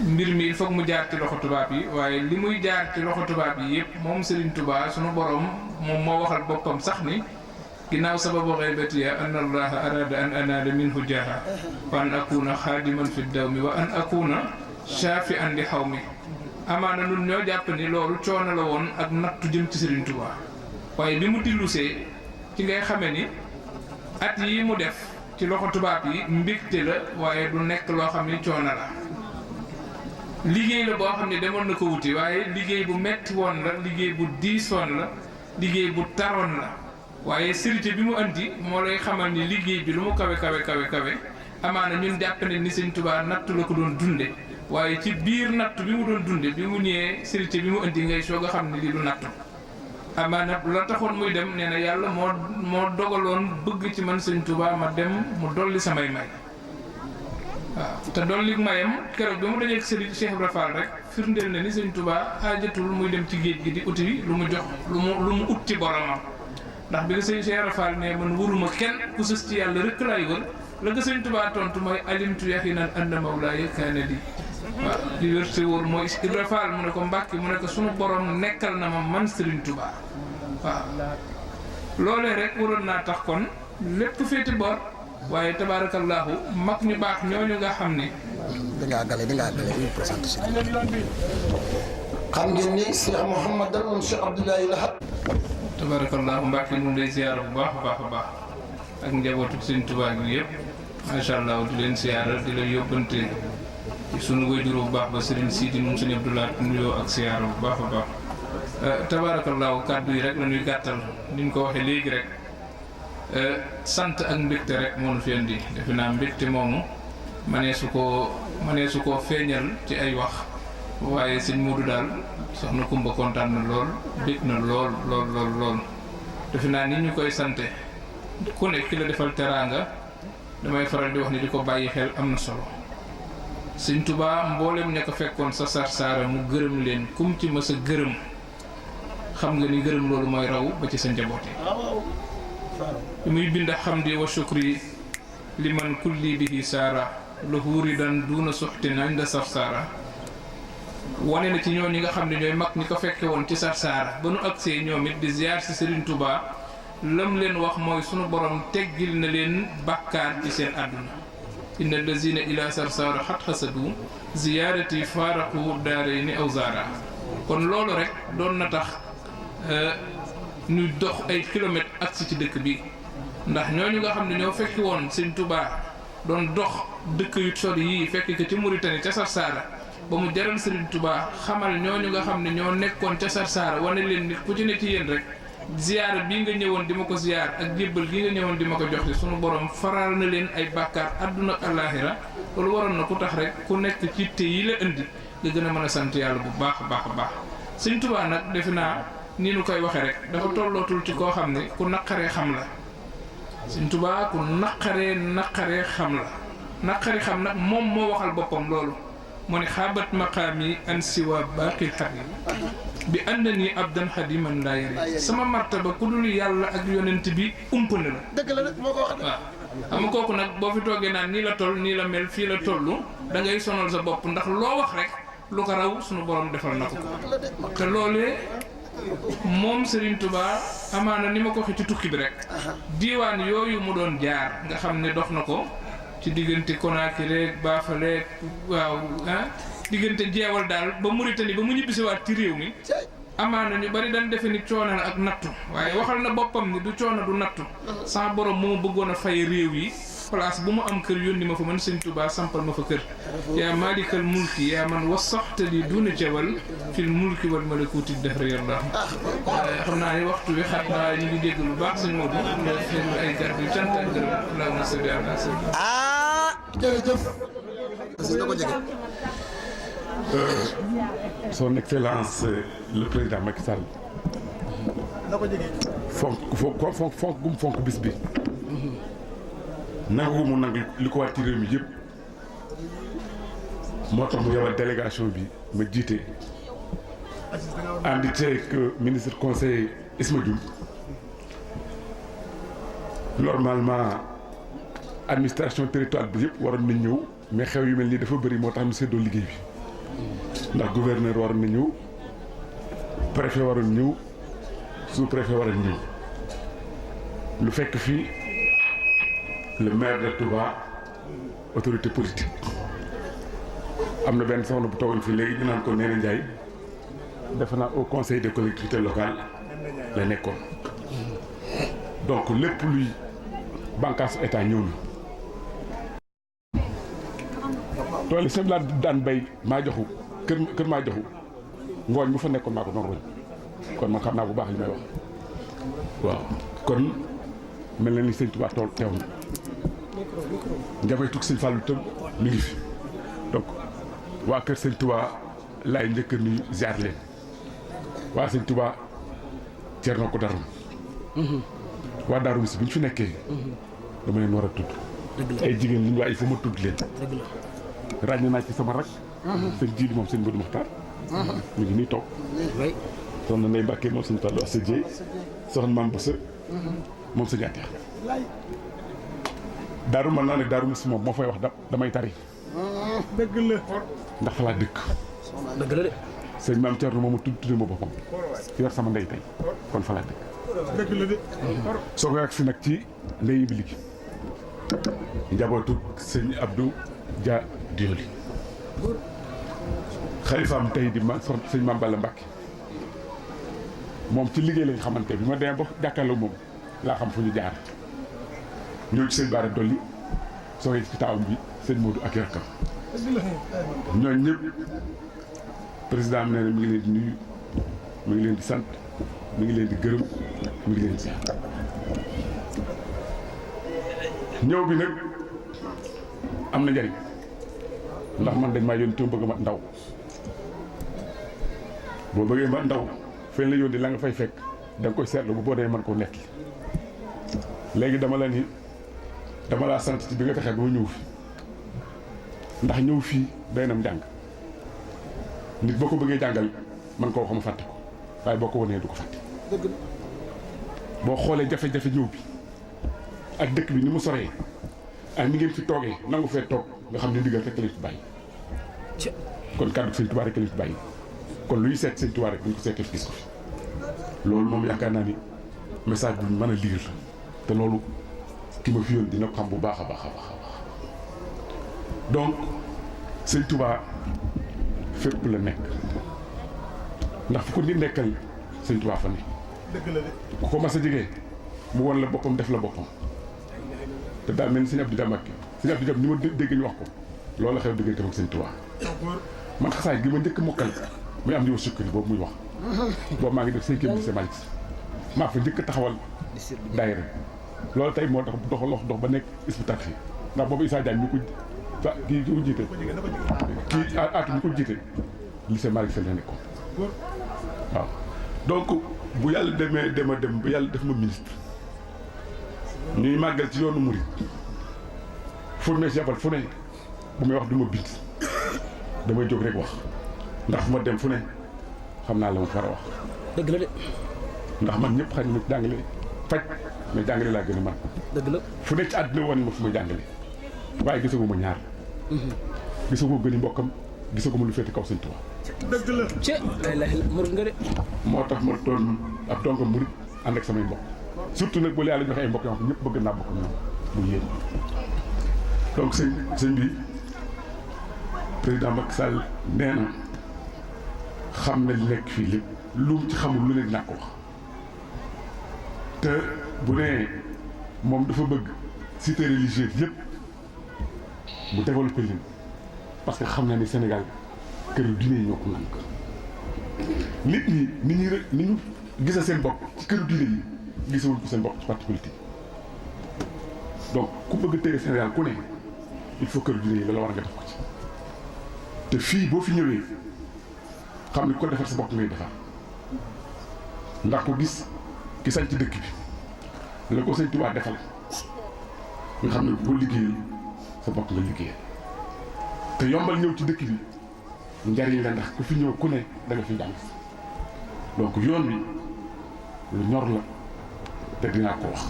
mbir mi il faut mu jaar ci loxo tubaab yi waaye li muy jaar ci loxo tubaab yi yëpp moom Serigne Touba sunu borom moom moo waxal boppam sax ni ginnaaw sababu ghaybatiya an allaha arada an anaala minhu jaaha wa an akuna xaadiman fi dawmi wa an akuna shafi'an li xawmi amaana nun ñoo jàpp ni loolu coono la woon ak nattu jëm ci Serigne Touba waaye bi mu dillusee ci ngay xamee ni at yi mu def ci loxo tubaab yi mbégte la waaye du nekk loo xam ni coono la liggéey la boo xam ne demoon na ko wuti waaye liggéey bu metti woon la liggéey bu diisoon la liggéey bu taroon la waaye sérité bi mu andi moo lay xamal ni liggéey bi lu mu kawe amaana ñun jàpp ne ni Sëñ Touba nattu la ko doon dunde waaye ci biir nattu bi mu doon dunde bi mu ñëwee sérité bi mu andi ngay soog a xam ne lii du nattu amaana la taxoon muy dem nee na yàlla moo dogaloon bëgg ci man Sëñ Touba ma dem mu dolli samay may waaw te dolli mayam keroog bi mu dajee ak Serigne Cheikh Ibra Fall rek firndeel na ni Sëñ Touba aajatul muy dem ci géej gi di uti lu mu jox lu mu ut ci boromam ndax bi nga Sëñ Cheikh Ibra Fall ne man wuruma kenn ku sës ci yàlla rek laay wër la nga Sëñ Touba tontu mooy alimtu yaqinan anna mawlaaya kaana li waaw li wér te wóor mooy Ibra Fall mu ne ko Mbàkke mu ne ko sunu borom nekkal na ma man Serigne Touba waaw loolee rek waroon naa tax kon lépp féete boor waaye tabaarakallaahu mag ñu baax ñooñu nga xam ne. dangaa gale ñu présenté si. xam ngeen ni Cheikh Mouhamadal moom Cheikh Abdoulaye Lahad. tabaarakallaahu Mbàkke ñu ngi lay ziyaara bu baax a baax ak njabootu Sëñ Touba gi yëpp macha allah di leen ziyaara di leen yóbbante ci sunu waajur bu baax ba Serigne Sidi moom Sëñ Abdoulaye nuyoo ak ziyaara bu baax a baax. tabaarakallaahu kàddu yi rek la ñuy gàttal ni ñu ko waxee léegi rek. sant ak mbégte rek moo nu fi indi defe naa mbégte moomu mënee su koo feeñal ci ay wax waaye Sëñ Modou daal soxna Koumba kontaan na lool bég na lool defe naa ni ñu koy sante ku ne ki la defal teraanga damay faral di wax ni di ko bàyyi xel am na solo sëñ Tuubaa mboolem ña ko fekkoon sa Sarsara mu gërëm leen kum ci mës a gërëm xam nga ni gërëm loolu mooy raw ba ci sa njaboot yi muy bind hamdi wa shukri liman kulli bihi saara lahu ridan duuna suxtin inda Sarsara wane na ci ñooñu nga xam ne ñooy mag ñi ko fekke woon ci Sarsara ba nu agsee ñoom it di ziar si Serigne Touba lam leen wax mooy sunu borom teggil na leen bàkkaar ci seen àdduna inna allazina ila Sarsara xat xasadu ziyaarati faaraqu daarayni aw zaara kon loolu rek doon na tax ñu dox ay kilomètres agsi ci dëkk bi ndax ñooñu nga xam ne ñoo fekki woon Serigne Touba doon dox dëkk yu sori yii fekk ko ci Mauritanie ca Sarsara ba mu jaral Serigne Touba xamal ñooñu nga xam ne ñoo nekkoon ca Sarsara wane leen nit ku ci ne ci yéen rek ziyaara bii nga ñëwoon di ma ko ziyaar ak jébbal gi nga ñëwoon di ma ko jox ci sunu borom faral na leen ay bàkkaar àdduna ak àllaaxira loolu waroon na ku tax rek ku nekk ci te yi la indi nga gën a mën a sant yàlla bu baax a baax a baax Serigne Touba nag defe naa ni nu koy waxee rek dafa tollootul ci koo xam ne ku naqaree xam la Serigne Touba ku naqaree xam la naqari xam nag moom moo waxal boppam loolu mu ne xaabat maqaami an siwa baaqil xadim bi ànd nii abdan xadiman laa yari sama martaba ku dul yàlla ak yonent bi ump na la. dëgg la nag moo ko wax de. waaw xam nga kooku nag boo fi toogee naan nii la toll nii la mel fii la toll da ngay sonal sa bopp ndax loo wax rek lu ko raw sunu borom defal na ko te loolee moom Serigne Touba amaana ni ma ko waxee ci tukki bi rek diiwaan yooyu mu doon jaar nga xam ne dox na ko. ci diggante Conakry rek Bafale waaw diggante jeewal daal ba Mauritanie ba mu ñibbisiwaat ci réew mi amaana ñu bari dañ defe ni coono la ak nattu waaye waxal na boppam ni du coono du nattu sans borom moo bëggoon a fay réew yi place bu mu am kër yónni ma fa man Sëñ Tuubaa sampal ma fa kër yaa maalikal mulki yaa man wasaxtali duna jawal fil mulki wal malakuti dahra yàlla xam naa ni waxtu wi xat naa ñu ngi dégg lu baax sëñ Modou nga xel ay garab yu cant ak gërëm allahumma salli ala sayyidina jërëjëf. Son Excellence le président Macky Sall fonk gum fonk bis bi nangu mu nangu li ko war ci réew mi yëpp moo tax mu yebal délégation bi ma jiite ànd ceeg ministre conseiller Isma Dioum normalement administration territoriale bi yëpp waroon nañ ñëw mais xew yu mel nii dafa bëri moo tax ñu séddoo liggéey bi ndax gouverneur waroon na ñëw préfet waroon ñëw sous préfet waroon ñëw lu fekk fii le maire de Touba autorité politique am na benn soxna bu toogoon fii léegi ñu naan ko Néné Ndiaye defe naa au conseil des collectivités locales la nekkoon donc lépp luy bànqaasu état ñëw na tool yi sëñ laa daan bay maa joxu kër maa joxu ngooñ mu fa nekkoon maa ko doon roñ kon man xam naa bu baax li may wax waaw kon mel na ni sëñ Tuubaa tool teew na njabootu sëñ Fallou tam mi ngi fi donc waa kër sëñ Tuubaa laay njëkk nuyu ziar leen waa sëñ Tuubaa Ceerno ko darum waa Daaru Musi bi ñu fi nekkee dama leen war a tudd ay jigéen liñ waaye fu ma tudd leen ràññee naa ci sama rak sëñ Jiili moom sëñ Modou Mokhtar mi ngi nii toog soxna Ndeye Mbacke moom sëñ Fallou Assa Dieye soxna Mame Boussa moom sëñ Ateex daaru mën naa ne Daaru Musi moom moo fay wax damay tari dëgg la ndax fa laa dëkk dëgg la de sëñ Maam Thierno moom tudde ma boppam fi yor sama ndey tey kon fa laa dëkk dëgg la de soo ko yàgg si nag ci ndeyi bi ligi njabootu sëñ Abdou Dia Dioli xalifaam tey di ma sëñ Mame Balla Mbacke moom ci liggéey lañ xamante bi ma demee ba jàkkaarloo moom laa xam fu ñu jaar ñëw ci sëñ Bara Dolli soo ci taawam bi sëñ Modou ak yarkam ñooñu ñëpp président am nee na mi ngi leen di nuyu mi ngi leen di sant mi ngi leen di gërëm mi ngi leen di ziar ñëw bi nag am na njariñ ndax man dañ maa yónni te bëgg ma ndaw boo bëggee ma ndaw fenn la yónni la nga fay fekk da nga koy seetlu bu boo dee mën koo nekk léegi dama la ni dama laa sant ci bi nga fexee ba ma ñëw fi ndax ñëw fii day nam jàng nit boo ko bëggee jàngal man koo xam fàtte ko waaye boo ko wanee du ko fàtte boo xoolee jafe-jafe ñëw bi ak dëkk bi ni mu soree ak ni ngeen fi toogee nangu fee toog nga xam ne ndigal rek lañ fi bàyyi kon kàddu Sëñ Tuubaa rek lañ fi bàyyi kon luy seet Sëñ Tuubaa rek bu ñu ko seetee gis ko fi loolu moom yaakaar naa ni message bu ñu mën a lire la te loolu ki ma fi yoon dina ko xam bu baax a baax a baax a baax donc Sëñ Tuubaa fépp la nekk ndax fu ko nit nekkal Sëñ Tuubaa fa ne ku ko mas a jege mu won la boppam def la boppam te daal mel ni Sëñ Abdou Dia Mbacké Sëñ Abdou Dia ni ma dégg ñu wax ko loolu la xew diggante ak Sëñ Tuubaa man xasaay gi ma njëkk mokkal muy am di wa sukkari boobu muy wax boobu maa ngi def 5e lycée Malick Sy maa fa njëkk taxawal daayira loolu tey moo tax dox ba nekk ispitat fii ndax boobu Issa Diagne ñu ko kii ko jiite kii aatu ñu ko jiite lycée Malick Sy la nekkoon waaw donc bu yàlla demee dem ba yàlla def ma ministre ñuy màggal ci yoonu murid fu ne jabal fu ne bu may wax du ma bind damay jóg rek wax ndax fu ma dem fu ne xam naa la ma far a wax dëgg la de ndax man ñëpp xam ne jàngale faj mais jàngale laa gën a man dëgg la fu ne ci àdduna wane ma fu ma jàngale waaye gisaguma ñaar gisaguma gën i mbokkam gisaguma lu féete kaw Sëñ Tuubaa dëgg la ci ay murid nga de moo tax ma doon ab donga murid ànd ak samay mbokk surtout nag bu la yàlla joxe ay mbokk yoo xam ñëpp bëgg naa bokk ñoom bu yéen donc sëñ bi président Macky Sall nee na xam na li nekk fii lépp lu mu ci xamul lu ne dinaa ko wax te bu nee moom dafa bëgg cité religieuse yëpp mu développé leen parce que xam na ni Sénégal këru diine yi ñoo ko nank nit ñi ni ñu gisa seen bopp ci këru diine yi gisawuñ ko seen bopp ci parti politique donc ku bëgg téye Sénégal ku ne il faut këru diine yi la war nga def ko ci te fii boo fi ñëwee xam ni ko defar sa bopp ngay defar ndax ko gis ki sañ ci dëkk bi la ko Sëñ Tuubaa defal nga xam ne boo liggéeyee sa bopp nga liggéeyee te yombal ñëw ci dëkk bi njariñ la ndax ku fi ñëw ku ne da nga fi jàng donc yoon bi lu ñor la te dinaa ko wax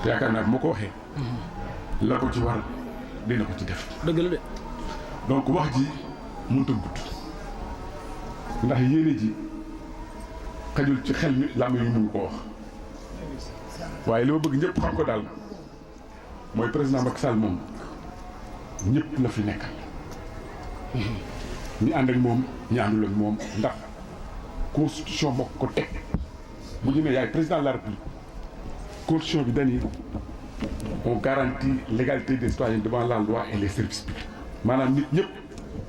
te yaakaar naa bu ma ko waxee la ko ci war dina ko ci def dëgg la de donc wax ji mënut a gudd ndax yéene ji xajul ci xel mi làmm yu mun ko wax waaye li ma bëgg ñëpp xam ko daal mooy président Macky Sall moom ñëpp la fi nekkal ñi ànd ak moom ñi àndul ak moom ndax constitution moo ko teg bu ñu ne yaay président de la république constitution bi dañuy on garantit l'égalité des citoyens devant la loi et les services publics maanaam nit ñëpp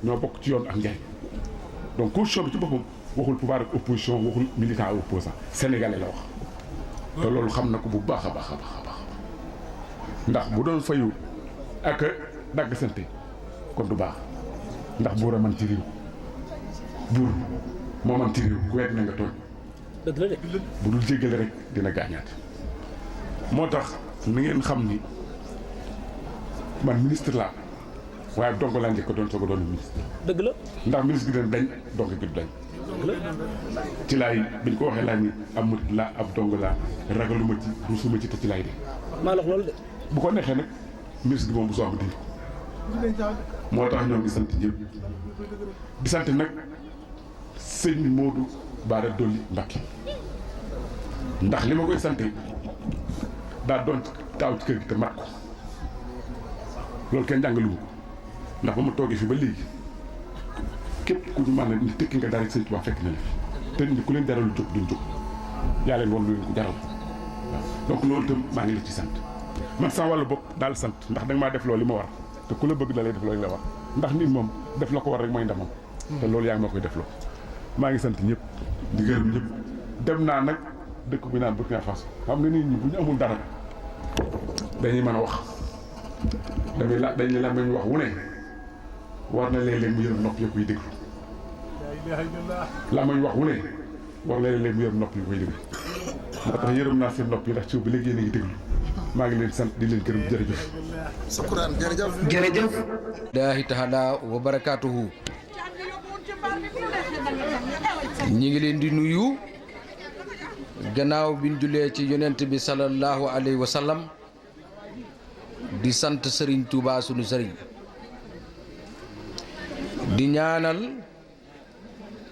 ñoo bokk ci yoon ak njariñ donc constitution bi ci boppam waxul pouvoir ak opposition waxul militant ak opposant sénégalais la wax te loolu xam na ko bu baax a baax a baax a baax ndax bu doon fayu ak dagg sante kon du baax ndax buur a man ci réew buur moo man ci réew ku wet na nga tooñ dëgg la de bu dul jéggale rek dina gaañaat moo tax na ngeen xam ni man ministre laa waaye dongo laa njëkk doon soog a doon ministre dëgg la ndax ministre gi dañ dongo gi du dañ ci laay biñ ko waxee laa ni am murit laa ab dongo laa ragaluma ci rusuma ci te ci laay de maa lox loolu de bu ko neexee nag ministre gi moom bu soob dindi moo tax ñoo ngi sant ñëpp di sant nag sëñ Modou Bara Dolly Mbacké ndax li ma koy sante daa doon taaw ci kër gi te mat ko loolu kenn jàngaluwu ko ndax ba ma toogee fi ba léegi képp ku ñu mën a ni tekki nga dara Sëñ Tuubaa fekk na la fi te ni ku leen jaral lu jóg duñ jóg yaa leen woon lu leen ko jaral waaw donc loolu itam maa ngi la ci sant man sama wàllu bopp daal sant ndax danga maa def loolu li ma war te ku la bëgg da lay def loolu la war ndax nit moom def la ko war rek mooy ndamam te loolu yaa ngi ma koy def loo maa ngi sant ñëpp di gërëm ñëpp dem naa nag dëkk bi naan Burkina Faso xam nga nit ñi bu ñu amul dara dañuy mën a wax dañuy la mañ wax wu ne war na léeg-léeg mu yërëm nopp yi koy déglu la mañ wax wu ne war na léeg-léeg mu yërëm nopp yi koy déglu moo tax yërëm naa seen nopp yi ndax ci bi léegi yéen a ngi déglu maa ngi leen sant di leen gërëm jërëjëf. Sukkuraan jërëjëf. jërëjëf. daahi taala wa barakaatuhu. ñi ngi leen di nuyu gannaaw bi ñu jullee ci yonent bi sallallahu alayhi wa sallam di sant Serigne Touba sunu Serigne di ñaanal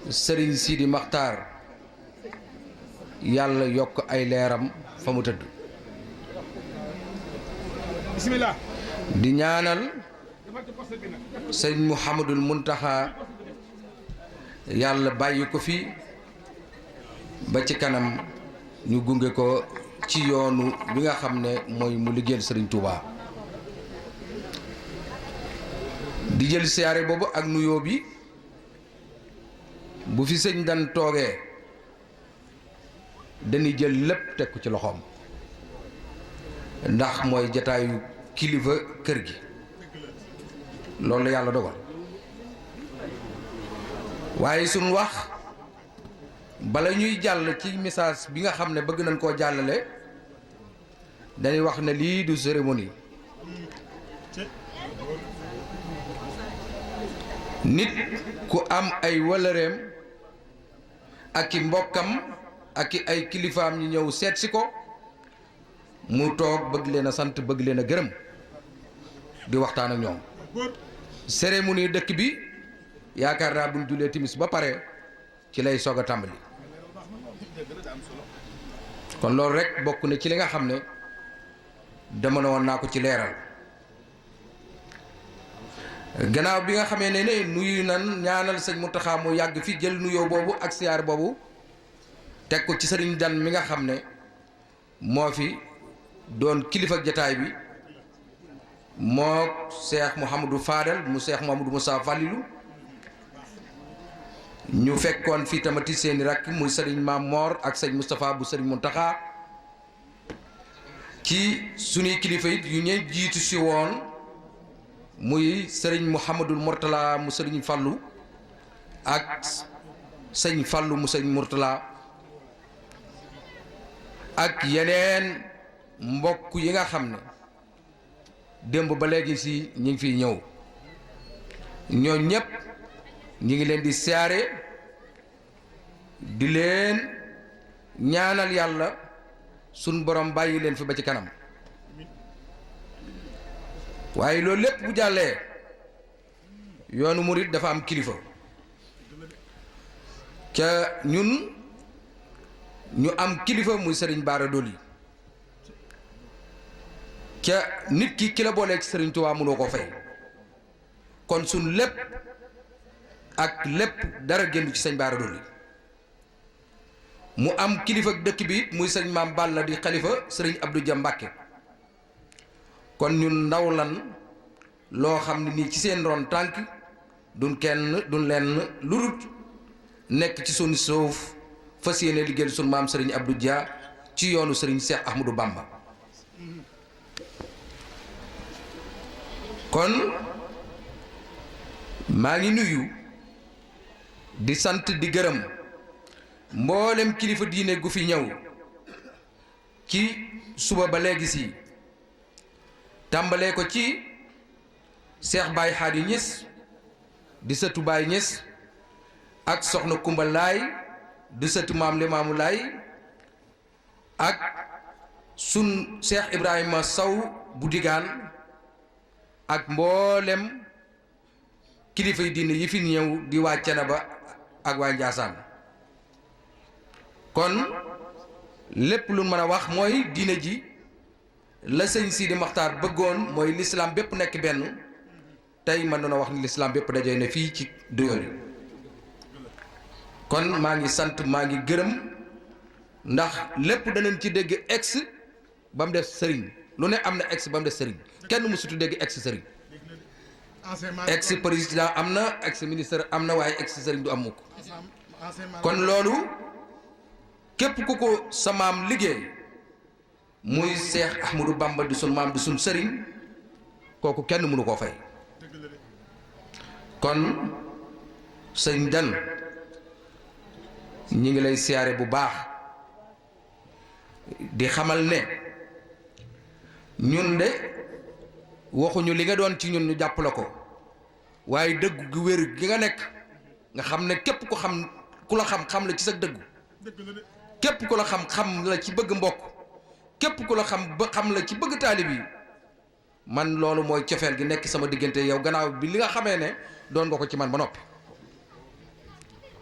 Serigne Sidi Maxtaar yàlla yokk ay leeram fa mu tëdd. bismillah. di ñaanal Serigne Mouhamadul Muntaxa yàlla bàyyi ko fi ba ci kanam ñu gunge ko ci yoonu bi nga xam ne mooy mu liggéeyal Serigne Touba. di jël siyaare boobu ak nuyoo bi bu fi sëñ Dan toogee dañuy jël lépp teg ko ci loxoom ndax mooy jataayu kilifa kër gi loolu la yàlla dogal waaye suñ wax bala ñuy jàll ci message bi nga xam ne bëgg nañ koo jàllale dañuy wax ne lii du cérémonie nit ku am ay wëlëreem ak i mbokkam ak i ay kilifaam ñu ñëw seet si ko mu toog bëgg leen a sant bëgg leen a gërëm di waxtaan ak ñoom. cérémonie dëkk bi yaakaar naa buñ julee timis ba pare ci lay soog a tàmbali kon loolu rek bokk na ci li nga xam ne dama ne woon naa ko ci leeral. gannaaw bi nga xamee ne nuyu nan ñaanal sëñ Mountakha mu yàgg fi jël nuyoo boobu ak siyaar boobu teg ko ci sëriñ Dan mi nga xam ne moo fi doon kilifa jataay bi moo Cheikh Mouhamadou Fadel mu Cheikh Mouhamadou Moussa Fallilou ñu fekkoon fii tamati seeni rakk muy sëriñ Maam Mor ak sëñ Moustapha bu sëriñ Mountakha ci sunuy kilifa it yu ñuy jiitu si woon muy sëriñ Mouhamadul Mourtala mu sëriñ Fallou ak sëñ Fallou mu sëriñ Mourtala ak yeneen mbokk yi nga xam ne démb ba léegi si ñu ngi fiy ñëw ñoo ñëpp ñu ngi leen di siyaare di leen ñaanal yàlla sun borom bàyyi leen fi ba ci kanam. waaye loolu lépp bu jàllee yoonu murit dafa am kilifa ca ñun ñu am kilifa muy Serigne Bara Dolly ca nit ki la boolee ci Serigne Touba mënoo ko fay kon suñ lépp ak lépp dara génn ci sëñ Bara Dolly mu am kilifa dëkk bi it muy sëñ Maam Balla di xalifa Serigne Abdou Dia Mbacke kon ñun ndaw lan loo xam ne nii ci seen ron tànk duñ kenn duñ lenn lu dul nekk ci sunu suuf fas yéene liggéeyal sunu maam Serigne Abdou Dia ci yoonu Serigne Cheikh Ahmadou Bamba. kon maa ngi nuyu di sant di gërëm mboolem kilifa diine gu fi ñëw ci suba ba léegi si. tàmbalee ko ci Cheikh Baye Hadi Niass di sëtu Baye Niass ak soxna Kumba Laay di sëtu maam Limaamu Laay ak sun Cheikh Ibrahima Sow bu digaan ak mboolem kilifa yi diine yi fi ñëw di waa Cenaba ak waa Njaasaan kon lépp lu mën a wax mooy diine ji la sëñ Sidi Maxtaar bëggoon mooy l'islam bépp nekk benn tey mën na wax ni l'islam bépp dajee ne fii ci Doyoly kon maa ngi sant maa ngi gërëm ndax lépp danañ ci dégg ex ba mu def sëriñ lu ne am na ex ba mu def sëriñ kenn mësutu dégg ex sëriñ ex président am na ex ministre am na waaye ex sëriñ du am mukk kon loolu képp ku ko sa maam liggéey muy Cheikh Ahmadou Bamba di sun maam di sun sëriñ kooku kenn mënu koo fay kon sëñ Dan ñi ngi lay siyaare bu baax di xamal ne ñun de waxuñu li nga doon ci ñun ñu jàpp la ko waaye dëgg gu wér gi nga nekk nga xam ne képp ku xam ku la xam la ci sa dëggu képp ku la xam la ci bëgg mbokk képp ku la xam la ci bëgg taalib yi man loolu mooy cofeel gi nekk sama diggante yow gannaaw bi li nga xamee ne doon nga ko ci man ba noppi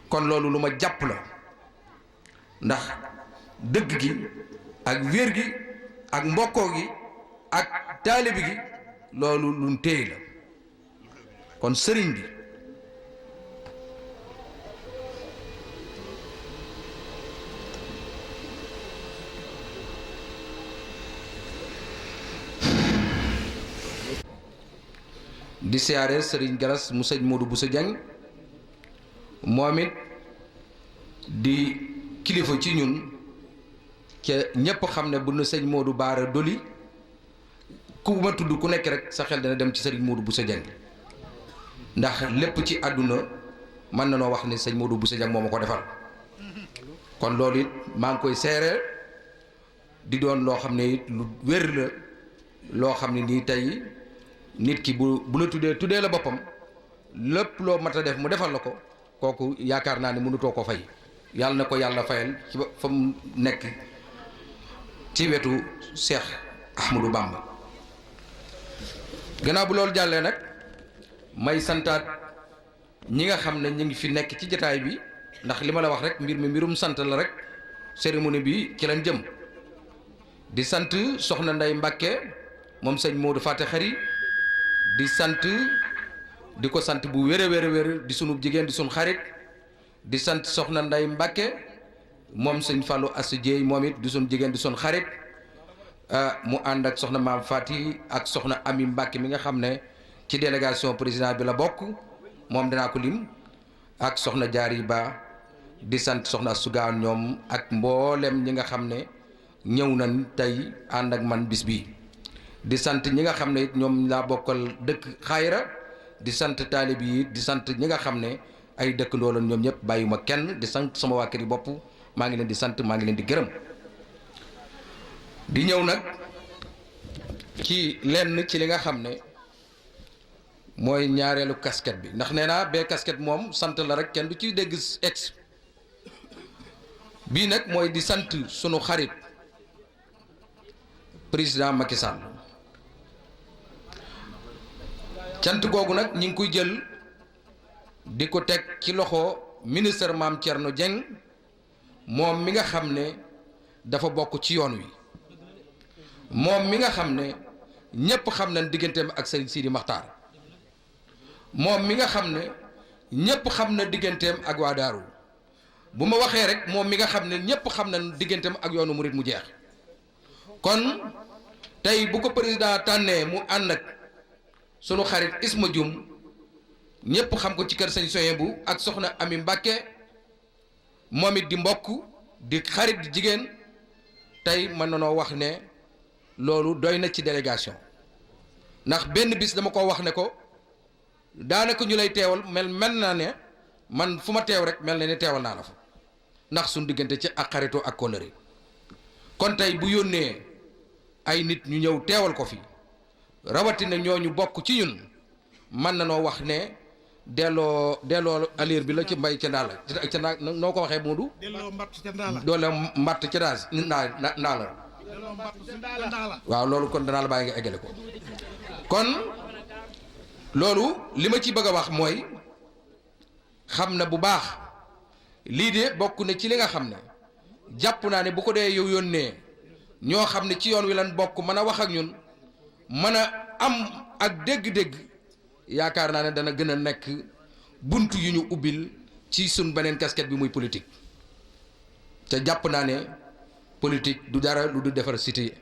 kon loolu lu ma jàpp la ndax dëgg gi ak wér gi ak mbokkoo gi ak taalibi gi loolu luñ téye la kon sëriñ bi di siyaare sëriñ Galas mu sëñ Modou Bousso Dieng moom it di kilifa ci ñun ca ñépp xam ne bu nu sëñ Modou Baara Doli ku ma tudd ku nekk rek sa xel dana dem ci sëriñ Modou Bousso Dieng ndax lépp ci àdduna mën na noo wax ni sëñ Modou Bousso Dieng moo ma ko defal kon loolu it maa ngi koy seere di doon loo xam ne it lu wér la loo xam ne nii tey nit ki bu la tuddee la boppam lépp loo mat a def mu defal la ko kooku yaakaar naa ne mënutoo ko fay yàlla na ko yàlla fayal ci fa mu nekk ci wetu Cheikh Ahmadou Bamba gannaaw bu loolu jàllee nag may santaat ñi nga xam ne ñu ngi fi nekk ci jataay bi ndax li ma la wax rek mbir mi mbirum sant la rek cérémonie bi ci lañ jëm di sant soxna Ndey Mbàkke moom sëñ Modou Faté Xari di sant di ko sant bu wér a wér di sunu jigéen di sunu xarit di sant soxna Ndey Mbàkke moom sëñ Fallou Assou Dieye moom it di sunu jigéen di sunu xarit mu ànd ak soxna Maam Fati ak soxna Ami Mbàkke mi nga xam ne ci délégation président bi la bokk moom danaa ko lim ak soxna Jaari Ba di sant soxna Sugaan ñoom ak mboolem ñi nga xam ne ñëw nañ tey ànd ak man bis bi di sant ñi nga xam ne it ñoom laa bokkal dëkk xayra di sant taalib yi di sant ñi nga xam ne ay dëkkandoo lañ ñoom ñëpp bàyyuma kenn di sant sama waa kër yi bopp maa ngi leen di sant maa ngi leen di gërëm di ñëw nag ci lenn ci li nga xam ne mooy ñaareelu casquette bi ndax nee naa bee casquette moom sant la rek kenn du ci dégg ex bii nag mooy di sant sunu xarit président Macky Sall cant googu nag ñi ngi koy jël di ko teg ci loxo ministre Mame Thierno Dieng moom mi nga xam ne dafa bokk ci yoon wi moom mi nga xam ne ñépp xam nañ digganteem ak Serigne Sidi Makhtar moom mi nga xam ne ñépp xam na digganteem ak waa Daaru bu ma waxee rek moom mi nga xam ne ñépp xam nañ digganteem ak yoonu murit mu jeex kon tey bu ko président tànnee mu ànd ak sunu xarit Isma Dioum ñépp xam ko ci kër Sëñ Soyebu ak soxna Ami Mbàkke moom it di mbokk di xarit di jigéen tey mën na noo wax ne loolu doy na ci délégation ndax benn bis dama ko wax ne ko daanaka ñu lay teewal mel na ne man fu ma teew rek mel na ne teewal naa la fa ndax suñu diggante ci ak xaritoo ak kóllëre kon tey bu yónnee ay nit ñu ñëw teewal ko fi rawatina ñooñu bokk ci ñun mën na noo wax ne delloo alir bi la ci mbay ca ndaa la ca ndaa noo ko waxee Moodu delloo mbatt ca daas ndaa la waaw loolu kon danaa la bàyyi nga eggale ko kon loolu li ma ci bëgg a wax mooy xam na bu baax lii de bokk na ci li nga xam ne jàpp naa ne bu ko dee yow yónnee ñoo xam ne ci yoon wi lan bokk mën a wax ak ñun mën a am ak dégg-dégg yaakaar naa ne dana gën a nekk bunt yu ñu ubbil ci suñ beneen casquette bi muy politique te jàpp naa ne politique du dara lu du defar cité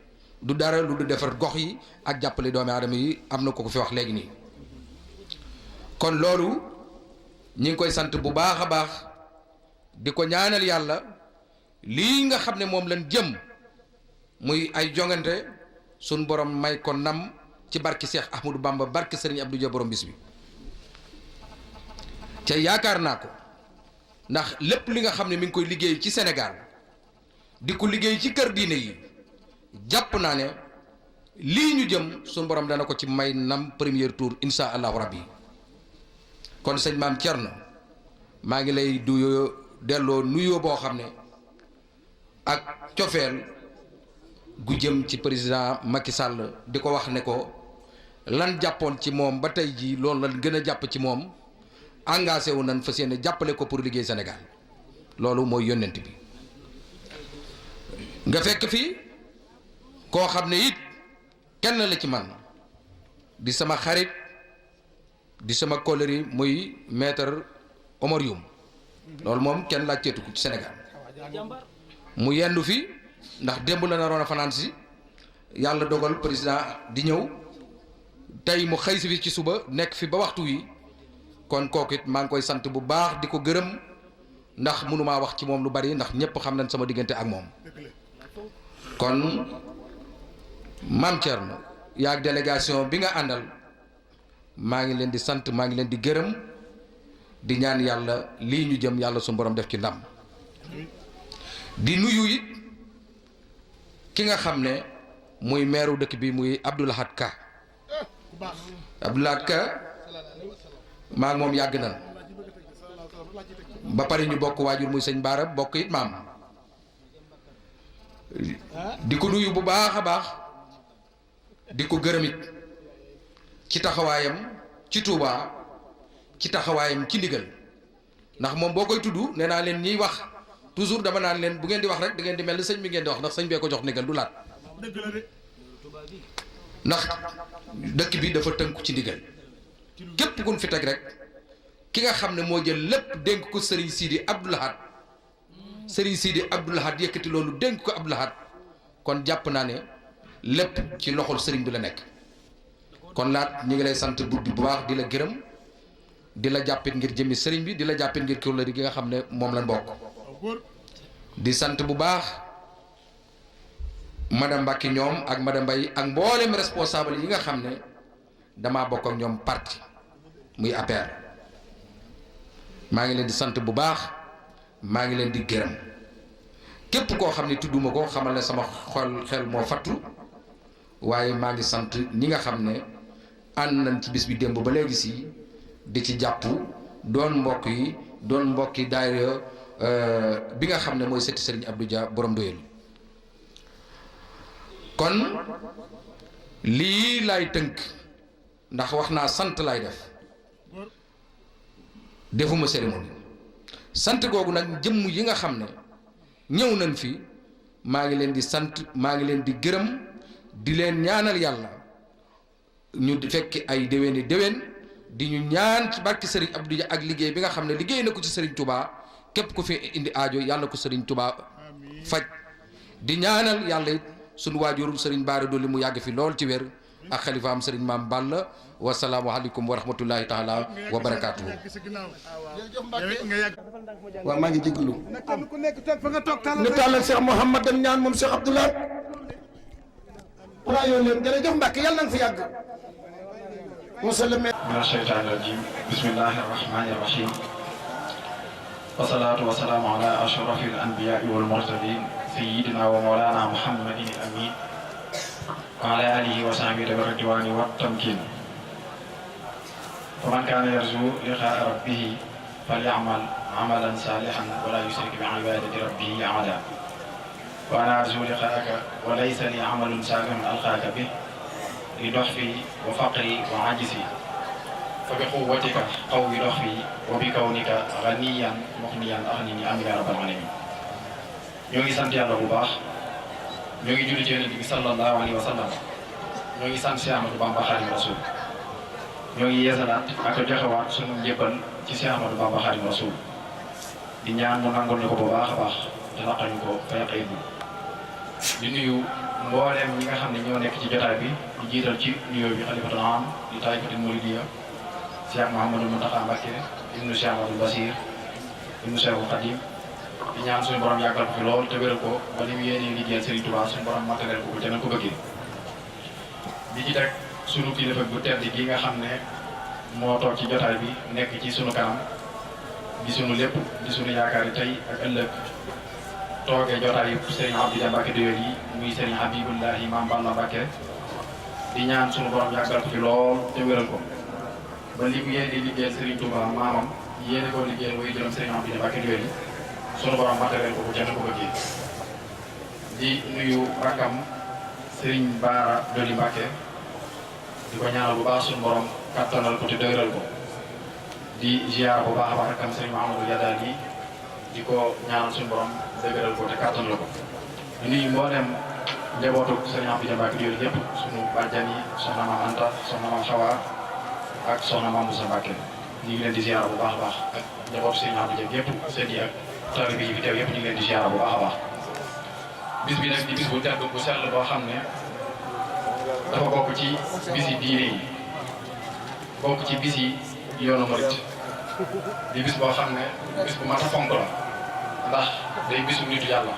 du dara lu du defar gox yi ak jàppale doomi aadama yi am na ko fi wax léegi nii kon loolu ñi ngi koy sant bu baax a baax di ko ñaanal yàlla lii nga xam ne moom lañ jëm muy ay jongante suñ borom may ko nam ci barki Cheikh Ahmadou Bamba barki Serigne Abdou Dia borom bis bi ca yaakaar naa ko ndax lépp li nga xam ne mi ngi koy liggéey ci Sénégal di ko liggéey ci kër diine yi jàpp naa ne lii ñu jëm suñu borom dana ko ci may nam premier tour insha allahu rabbi kon sëñ maam Thierno maa ngi lay delloo nuyoo boo xam ne ak cofeel gu jëm ci président Macky Sall di ko wax ne ko lan jàppoon ci moom ba tey jii loolu lan gën a jàpp ci moom engagé wu nañ fas yéene jàppale ko pour liggéey Sénégal loolu mooy yónnent bi nga fekk fi koo xam ne it kenn la ci man di sama xarit di sama kóllëre muy maître Omar Youm loolu moom kenn laaj teetu ko ci Sénégal mu yendu fi ndax démb la naroon a fanaan si yàlla dogal président di ñëw tey mu xëy si fi ci suba nekk fi ba waxtu wi kon kooku it maa ngi koy sant bu baax di ko gërëm ndax mënumaa wax ci moom lu bari ndax ñëpp xam nañ sama diggante ak moom kon Mame Thierno yaag délégation bi nga àndal maa ngi leen di sant maa ngi leen di gërëm di ñaan yàlla lii ñu jëm yàlla suñu borom def ci ndam di nuyu it ki nga xam ne muy meeru dëkk bi muy Abdou Lahad Ka Abdou Lahad Ka maa ngi moom yàgg na ba pare ñu bokk waajur muy sëñ Baara bokk it maam di ko nuyu bu baax a baax di ko gërëm it ci taxawaayam ci Touba ci taxawaayam ci ndigal ndax moom boo koy tudd nee naa leen ñiy wax toujours dama naan leen bu ngeen di wax rek da ngeen di mel ni sëñ bi ngeen di wax ndax sëñ bee ko jox ndigal du laat ndax dëkk bi dafa tënku ci ndigal képp kun fi teg rek ki nga xam ne moo jël lépp dénk ko Serigne Sidi Abdou Lahad Serigne Sidi Abdou Lahad yëkkati loolu dénk ko Abdou Lahad kon jàpp naa ne lépp ci loxol Serigne bi la nekk kon laat ñu ngi lay sant bu baax di la gërëm di la jàppit ngir jëmmi Serigne bi di la jàppit ngir kóllëre gi nga xam ne moom lañ bokk di sant bu baax madame Mbacke ñoom ak madame Mbaye ak mboolem responsable yi nga xam ne damaa bokk ak ñoom parti muy APR maa ngi leen di sant bu baax maa ngi leen di gërëm képp koo xam ne tudduma ko xamal ne sama xel moo fattu waaye maa ngi sant ñi nga xam ne ànd nañ ci bis bi démb ba léegi si di ci jàpp doon mbokk yi doon mbokki daayira bi nga xam ne mooy sëti Serigne Abdou Dia borom doyelu kon lii laay tënk ndax wax naa sant laay def defuma cérémonie sant googu nag jëmm yi nga xam ne ñëw nañ fi maa ngi leen di sant maa ngi leen di gërëm di leen ñaanal yàlla ñu fekki ay déwéni déwén di ñu ñaan ci barki Serigne Abdou Dia ak liggéey bi nga xam ne liggéey na ko ci Serigne Touba képp ku fi indi aajo yàlla ko Serigne Touba faj di ñaanal yàlla it sunu waajur Serigne Bara Dolly mu yàgg fi lool ci wér ak xalifaam Serigne Maam Balla wasalaamu aleykum wa rahmatullahi taala wa barakaatuhu. waaw maa ngi jégalu. ñu tàllal Cheikh Mouhamad dem ñaan moom Cheikh Abdoulaye. waaw yow leen jërëjëf Mbacke yàlla na nga fi yàgg. من الشيطان الرجيم بسم الله الرحمن الرحيم والصلاة والسلام على أشرف الأنبياء والمرسلين سيدنا ومولانا محمد الأمين وعلى آله وصحبه بالرضوان والتمكين ومن كان يرجو لقاء ربه فليعمل عملا صالحا ولا يشرك بعبادة ربه عملا وأنا أرجو لقاءك وليس لي عمل صالح ألقاك به لضعفي وفقري وعجزي فبقوتك قوي ضعفي وبكونك غنيا مغنيا أغنني آمين يا رب العالمين. ñoo ngi sant yàlla bu baax ñoo ngi julli ci Yonent bi sallallahu alayhi wa sallam ñoo ngi sant Cheikh Ahmadou Bamba Khadim Rasoul ñoo ngi yeesalaat ak joxewaat sunu njëbbal ci Cheikh Ahmadou Bamba Khadim Rasoul di ñaan mu nangul ñu ko bu baax a baax te laqal ñu ko fa yaqay di nuyu mboolem ñi nga xam ne ñoo nekk ci jotaay bi di jiital ci nuyoo bi xalifatul am di taayifatul muridiya Cheikh Mouhamadou Mountakha Mbacké ibnu Cheikh Amadou Basir ibnu Cheikhul Khadim di ñaan suñu borom yàggal ko fi lool te wéral ko ba li mu yéenee liggéeyal Serigne Touba suñu borom matériel ko te na ko bëggee di ci teg sunu kilifa bu tedd gi nga xam ne moo toog ci jotaay bi nekk ci sunu kanam di sunu lépp di sunu yaakaar yi tey ak ëllëg toogee jotaay Serigne Abdou Dia Mbacké Doyoly yi muy Serigne Habibullahi Mame Balla Mbacké di ñaan sunu borom yàggal ko fi lool te wéral ko ba li mu yéen di liggéeyal Serigne Touba maamam yéene koo liggéeyal way juróom Serigne Abdou Mbacké Doyoly sunu borom matériel ko bu jënd ko bëggee di nuyu rakam Serigne Bara Doyoly Mbacké di ko ñaanal bu baax sunu borom kattanal ko te dëgëral ko di ziar bu baax a baax rakam Serigne Mahamadou Yadali di ko ñaanal sunu borom dëgëral ko te kattanal ko di nuyu mboolem njabootu Serigne Abdou Mbacké Doyoly yëpp sunu bàjjan yi soxna Maam Anta soxna Maam Xawa ak soxna Maam Moussa Mbacké ñu ngi leen di ziar bu baax a baax ak njabootu Serigne Abdou Mbacké yëpp seen yi ak taalibe yi fi teew yëpp ñu ngi leen di ziar bu baax a baax bis bi nag di bis bu tedd bu sell boo xam ne dafa bokk ci bisi diine yi bokk ci bisi yoonu murit di bis boo xam ne bis bu mat a fonk la ndax day bisu nitu yàlla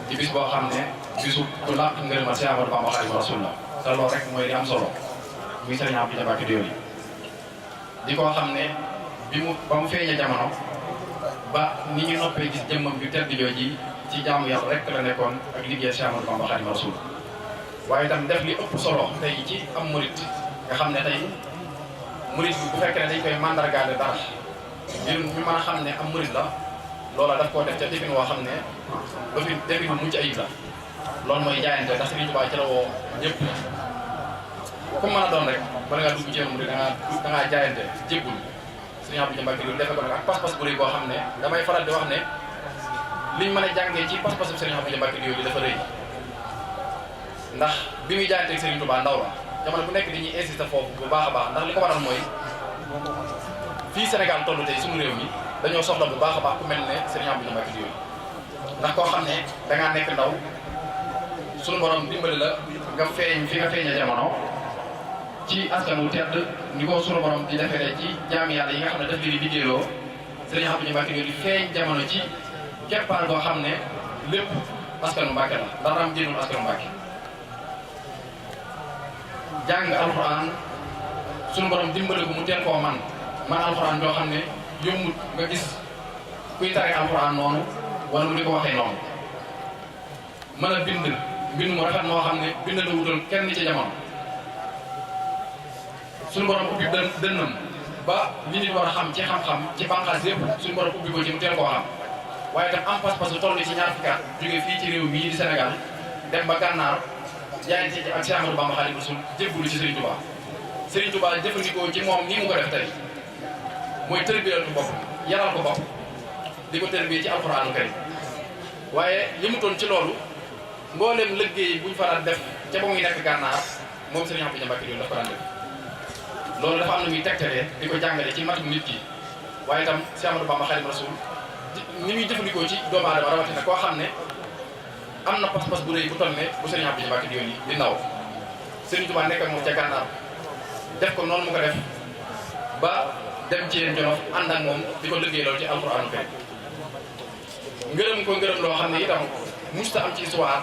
di bis boo xam ne bisu ku làq ngërëmal Seex Ahmadu Bamba Xaadimu Rasuul la te loolu rek mooy di am solo muy Serigne Abdou Mbacké Doyoly di koo xam ne ba mu feeñee jamono ba ni ñu noppee gis jëmmam bi tedd jooji ci jaamu yàlla rek la nekkoon ak liggéey Seex Ahmadu Bamba Xaadimu Rasuul waaye itam def li ëpp solo tey ci am murit nga xam ne tey murit bi bu fekkee ne dañ koy mandargaale dara ngir ñu mën a xam ne am murit la loola daf koo def ca defin woo xam ne defin mucc ayib la loolu mooy jaayante ndax Serigne Touba ci la woo ñëpp ku mën a doon rek bala ngaa dugg ci yoonu murit da ngaa jaayante jébbul Serigne Abdou Mbacké Doyoly defe ko nag ak pas-pas bu rëy boo xam ne damay faral di wax ne liñ mën a jàngee ci pas-pasu Serigne Abdou Mbacké Doyoly dafa rëy ndax bi muy jaayanteeg Serigne Touba ndaw la jamono bu nekk dañuy insister foofu bu baax a baax ndax li ko waral mooy fii Sénégal tollu tey suñu réew mi dañoo soxla bu baax a baax ku mel ne Serigne Abdou Mbacké Doyoly ndax koo xam ne dangaa nekk ndaw suñu borom dimbali la nga feeñ fi nga feeñee jamono ci askan wu tedd ni ko suñu borom di defee ci jaami yàlla yi nga xam ne daf leen di liggéeyloo Serigne Abdou Mbacké Doyoly feeñ jamono ci keppaar goo xam ne lépp askanu Mbacké la dara am génnul askanu Mbacké jàng alxuraan suñu borom dimbali ko mu teel koo man alxuraan joo xam ne yombut nga gis kuy tari alxuraan noonu wala mu di ko waxee noonu mën a bind mu rafet moo xam ne bind la wutal kenn ci jamono suñu borom ubbi dënnam ba li nit war a xam ci xam-xam ci bànqaas yëpp suñu borom ubbi ko ci mu teel koo xam waaye tam am pas-pas su toll ci ñaar fukki at jógee fii ci réew mii di Sénégal dem ba gànnaar jaayante ci ak Seex Ahmadu Bamba Xaadimu Rasuul jébbalu ci Serigne Touba Serigne Touba jëfandikoo ci moom nii mu ko def tey mooy tërbiyatu bopp yaral ko bopp di ko tërbiyee ci alxuraanu karim waaye yëmutoon ci loolu mboolem liggéey buñ faral def ca ba muy nekk gànnaar moom Serigne Abdou Mbacké Doyoly daf ko daan def loolu dafa am na muy tegtalee di ko jàngale ci matu nit ki waaye itam Seex Ahmadu Bamba Xaadimu Rasuul ni muy jëfandikoo ci doomu aadama rawatina koo xam ne am na pas-pas bu rëy bu toll ne bu Serigne Abdou Mbacké Doyoly di ndaw Serigne Touba nekk ak moom ca gànnaar def ko noonu mu ko def ba dem ci yéen Jolof ànd ak moom di ko liggéey loolu ci alxuraanu karim ngërëm ko ngërëm loo xam ne itam musta am ci histoire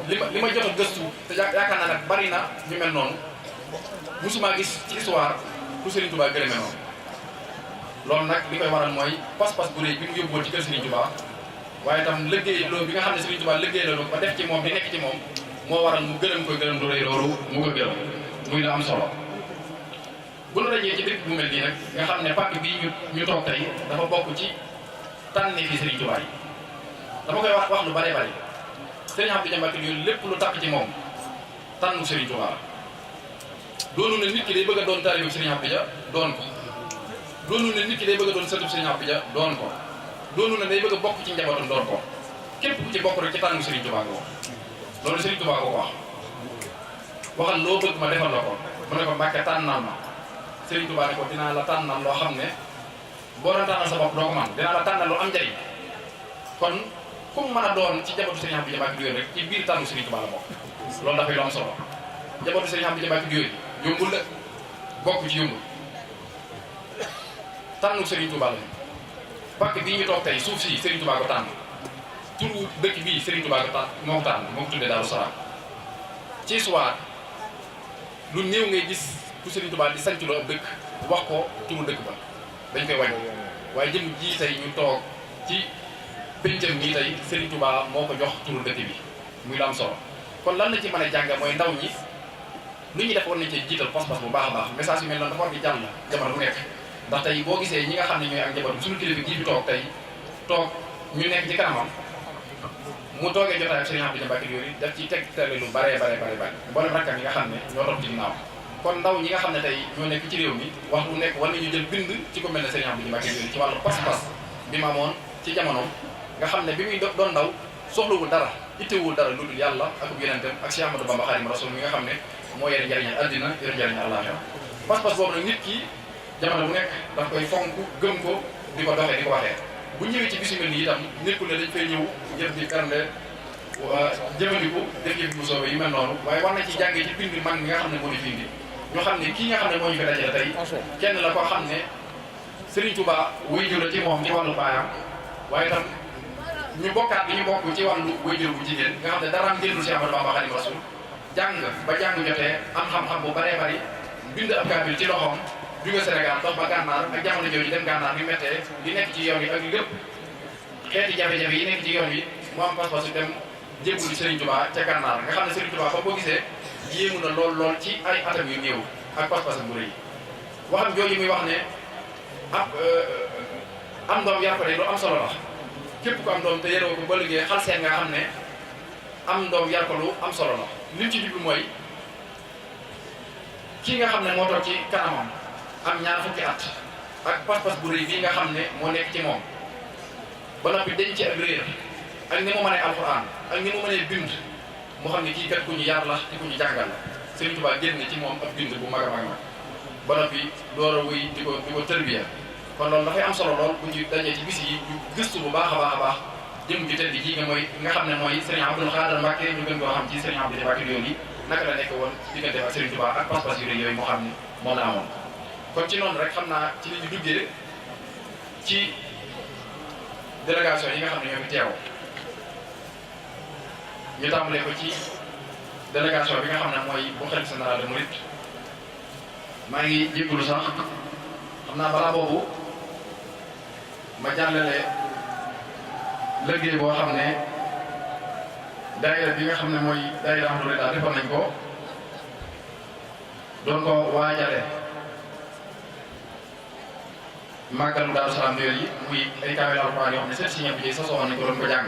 li ma jot a gëstu te yaakaar naa nag bari na ñu mel noonu musuma gis ci histoire ku Serigne Touba gërëme noonu loolu nag li koy waral mooy pas-pas bu rëy bi mu yóbbuwoon ci kër Serigne Touba waaye itam liggéey loolu bi nga xam ne Serigne Touba liggéey loolu ba def ci moom di nekk ci moom moo waral mu gërëm ko gërëm lu rëy loolu mu ko gërëm muy la am solo bu nu dajee ci dëkk bu mel nii nag nga xam ne pàkk bii ñu toog tey dafa bokk ci tànne fi Serigne Touba yi dama koy wax lu bare bare Serigne Abdou Mbacké Doyoly lépp lu takk ci moom tànnu Serigne Touba la doonu ne nit ki day bëgg a doon taalibu Serigne Abdou Dia doon ko doonu ne nit ki day bëgg a doon sëtub Serigne Abdou Dia doon ko doonu ne day bëgg a bokk ci njabootam doon ko képp ku ci bokk rek ci tànnu Serigne Touba nga wax loolu Serigne Touba ko wax waxal loo bëgg ma defal la ko mu ne ko Mbacké tànnal ma Serigne Touba ne ko dinaa la tànnal loo xam ne boo doon tànnal sa bopp doo ko man dinaa la tànnal lu am njariñ kon ku mu mën a doon ci njabootu Serigne Abdou Mbacké Doyoly rek ci biir tànnu Serigne Touba la bokk loolu dafay lu am solo njabootu Serigne Abdou Mbacké Doyoly yombul la bokk ci yombul tànnu Serigne Touba la pàkk bii ñu toog tey suuf si Serigne Touba ko tànn turu dëkk bii Serigne Touba ko tànn moo ko tànn moo ko tuddee Daaru Salaam ci histoire lu néew ngay gis ku Serigne Touba di sanc loo ab dëkk wax ko turu dëkk ba dañ koy wàññi waaye jëm ji tey ñu toog ci péncam ñii tey Serigne Touba moo ko jox turu dëkk bi muy la am solo kon lan la ci mën a jàng mooy ndaw ñi lu ñuy def war nañ cee jiital pas-pas bu baax a baax message yu mel noonu dafa war di jàll jamono bu nekk ndax tey boo gisee ñi nga xam ne ñooy ak njaboot suñu kilifa gii fi toog tey toog ñu nekk ci kanamam mu toogee jotaay ak Serigne Abdou Mbacké yooyu daf ci teg tele lu bare mboolem rakkam yi nga xam ne ñoo topp ci ginnaaw kon ndaw ñi nga xam ne tey ñoo nekk ci réew mi waxtu bu nekk war nañu jël bind ci ko mel ne Serigne Abdou Mbacké yooyu ci wàllu pas-pas bi ma amoon ci jamonoom nga xam ne bi muy doon ndaw soxlawul dara ittewul dara lu dul yàlla ak yonentam ak Cheikh Ahmadou Bamba Khadimu Rasul mi nga xam ne moo yore njariñal addina yore njariñal àllaaxira pas-pas boobu nag nit ki jamono bu nekk daf koy fonk gëm ko di ko doxee di ko waxee bu ñëwee ci bisimil nii itam nekkul ne dañ fay ñëw jëf di karnde jëfandiku def yëf bu soobee yu mel noonu waaye war na ci jàngee ci bind mag mi nga xam ne moo ñu fi indi ñu xam ne kii nga xam ne moo ñu fi dajale tey kenn la koo xam ne Serigne Touba wuy jur ci moom ci wàllu baayam waaye itam ñu bokkaat bi ñu bokk ci wàllu wuy jur bu jigéen nga xam ne daraam génnul Cheikh Ahmadou Bamba Khadimu Rasul jàng ba jàng jotee am xam-xam bu baree bari bind ab kaamil ci loxoom jóge Sénégal dox ba gànnaar ak jamono jooju dem gànnaar bi méttee li nekk ci yoon yi ak lépp xeeti jafe-jafe yi nekk ci yoon yi mu am pas-pas dem jébbul Serigne Touba ca gànnaar nga xam ne Serigne Touba ba boo gisee yéemu na lool ci ay atam yu néew ak pas-pas bu rëy waxam jooju muy wax ne am doom yar ko de lu am solo la képp ku am doom te yaroo ko ba liggéey xal seen nga xam ne am doom yar ko lu am solo la li mu ci jublu mooy kii nga xam ne moo toog ci kanamam am ñaar fukki at ak pas-pas bu rëy bii nga xam ne moo nekk ci moom ba noppi dañ ci ak réer ak ni mu mënee alxuraan ak ni mu mënee bind mu xam ne kii kat ku ñu yar la te ku ñu jàngal la Serigne Touba génn ci moom ab bind bu mag a mag ba noppi door a wuy di ko tërbiya kon loolu dafay am solo lool bu ñu dajee ci bis yi ñu gëstu bu baax a baax jëm ju tedd ji nga xam ne mooy Serigne Abdou Khadre Mbacké ñu gën koo xam ci Serigne Abdou Mbacké yooyu naka la nekk woon diggante ak Serigne Touba ak pas-pas yu rëy yooyu moo xam ne moom la amoon kon ci noonu rek xam naa ci li ñu duggee ci délégation yi nga xam ne ñoo fi teew ñu tàmbalee ko ci délégation bi nga xam ne mooy bu xalifa général de Mouride maa ngi jégalu sax xam naa balaa boobu ma jàllale liggéey boo xam ne daayira bi nga xam ne mooy daayira Ahmadou Rida defoon nañ ko doon ko waajale màggalu Daaru Salaam yooyu muy ay kaamil alxuraan yoo xam ne seet si ñëpp ji sasoo nañ ko doon ko jàng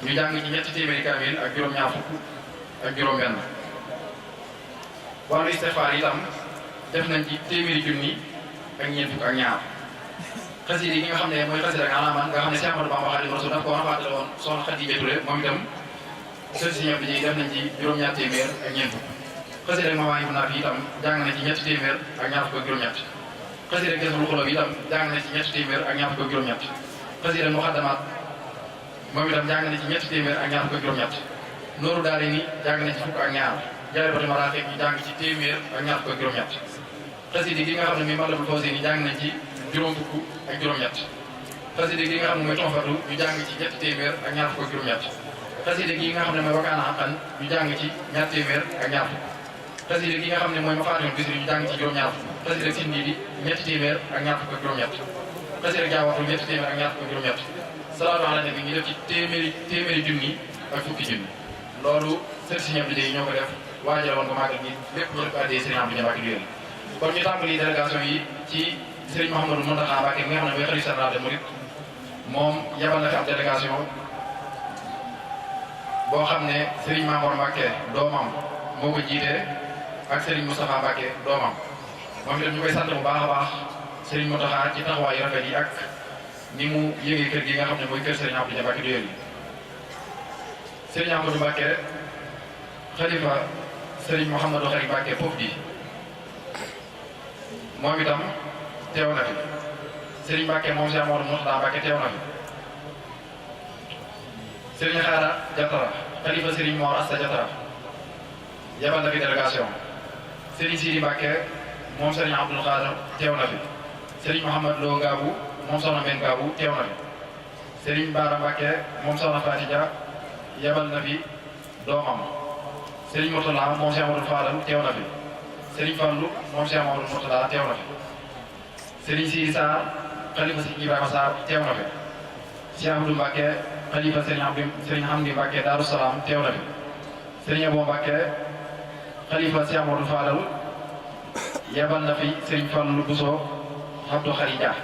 ñu jàng ci ñetti téeméeri kaamil ak juróom-ñaar fukk ak juróom-benn wàllu istixfaar itam def nañ ci téeméeri junni ak ñeent fukk ak ñaar xasida yi nga xam ne mooy xasida ak alaamaan nga xam ne Cheikh Ahmadou Bamba Khadimu Rasul daf ko rafaatale woon soxna Xadi Touré moom itam seet si ñëpp ji def nañ ci juróom-ñaar téeméer ak ñeent fukk xasida ak Mawaahibu Naafi itam jàng na ci ñetti téeméer ak ñaar fukk ak juróom-ñett xasida ak Jazbul Xuloob itam jàng na ci ñetti téeméer ak ñaar fukk ak juróom-ñett xasida ak Muxaddamaat moom itam jàng na ci ñetti téeméer ak ñaar fukk ak juróom-ñett Nooru Daarayni jàng na ci fukk ak ñaar Jalaabatul Maraaxib ñu jàng ci téeméer ak ñaar fukk ak juróom-ñett xasida gi nga xam ne mi Matlabul Fawzayni jàng nañ ci juróom fukk ak juróom-ñett xasida gi nga xam ne mooy Tuhfatu ñu jàng ci ñetti téeméer ak ñaar fukk ak juróom-ñett xasida gi nga xam ne mooy Wakaana Haqqan ñu jàng ci ñaar téeméer ak ñaar fukk xasida gi nga xam ne mooy Mafaatihul Bichri ñu jàng ci juróom-ñaar fukk xasida ak Sindiidi ñetti téeméer ak ñaar fukk ak juróom-ñett xasida ak Jaawatu ñetti téeméer ak ñaar fukk ak juróom-ñett salaatu ala nabi ñu def ci téeméeri junni ak fukki junni loolu sëriñ si ñëpp liggéey ñoo ko def waajal woon ko màggal gi lépp ñu def ko addee Serigne Abdou Mbacké yooyu kon ñu tàmbali délégation yi ci Serigne Mouhamadou Mountakha Mbacké mi nga xam ne mooy xalifa général des mourides moom yabal na fi ab délégation boo xam ne Serigne Mamour Mbacké doomam moo ko jiite ak Serigne Moustapha Mbacké doomam moom itam ñu koy sant bu baax a baax Serigne Mountakha ci taxawaayu rafet yi ak ni mu yëgee kër gi nga xam ne mooy kër Serigne Abdou Mbacké yooyu Serigne Amadou Mbacké xalifa Serigne Mouhamadou Khari Mbacké foofu di moom itam teew na fi Serigne Mbacké moom Cheikh Amadou Mourtada Mbacké teew na fi Serigne Xaara Jatara xalifa Serigne Mor Asta Jatara yabal na fi délégation Serigne Sidi Mbacké moom Serigne Abdoul Khadr teew na fi Serigne Mouhamad Lo Ngabou moom Soxna Mbène Ngabou teew na fi Serigne Bara Mbacké moom Soxna Fatidia yabal na fi doomam Serigne Mourtala moom Cheikh Amadou Fadal teew na fi Serigne Fallou moom Cheikh Amadou Mourtala teew na fi Serigne Sidi Sarr xalifa Serigne Ibrahima Sarr teew na fi Cheikh Amadou Mbacké xalifa Serigne Hamdi Mbacké Darou Salam teew na fi Serigne Abo Mbacké xalifa Cheikh Modou Fadal yebal na fi Serigne Fallou Bousso Abdou Kharija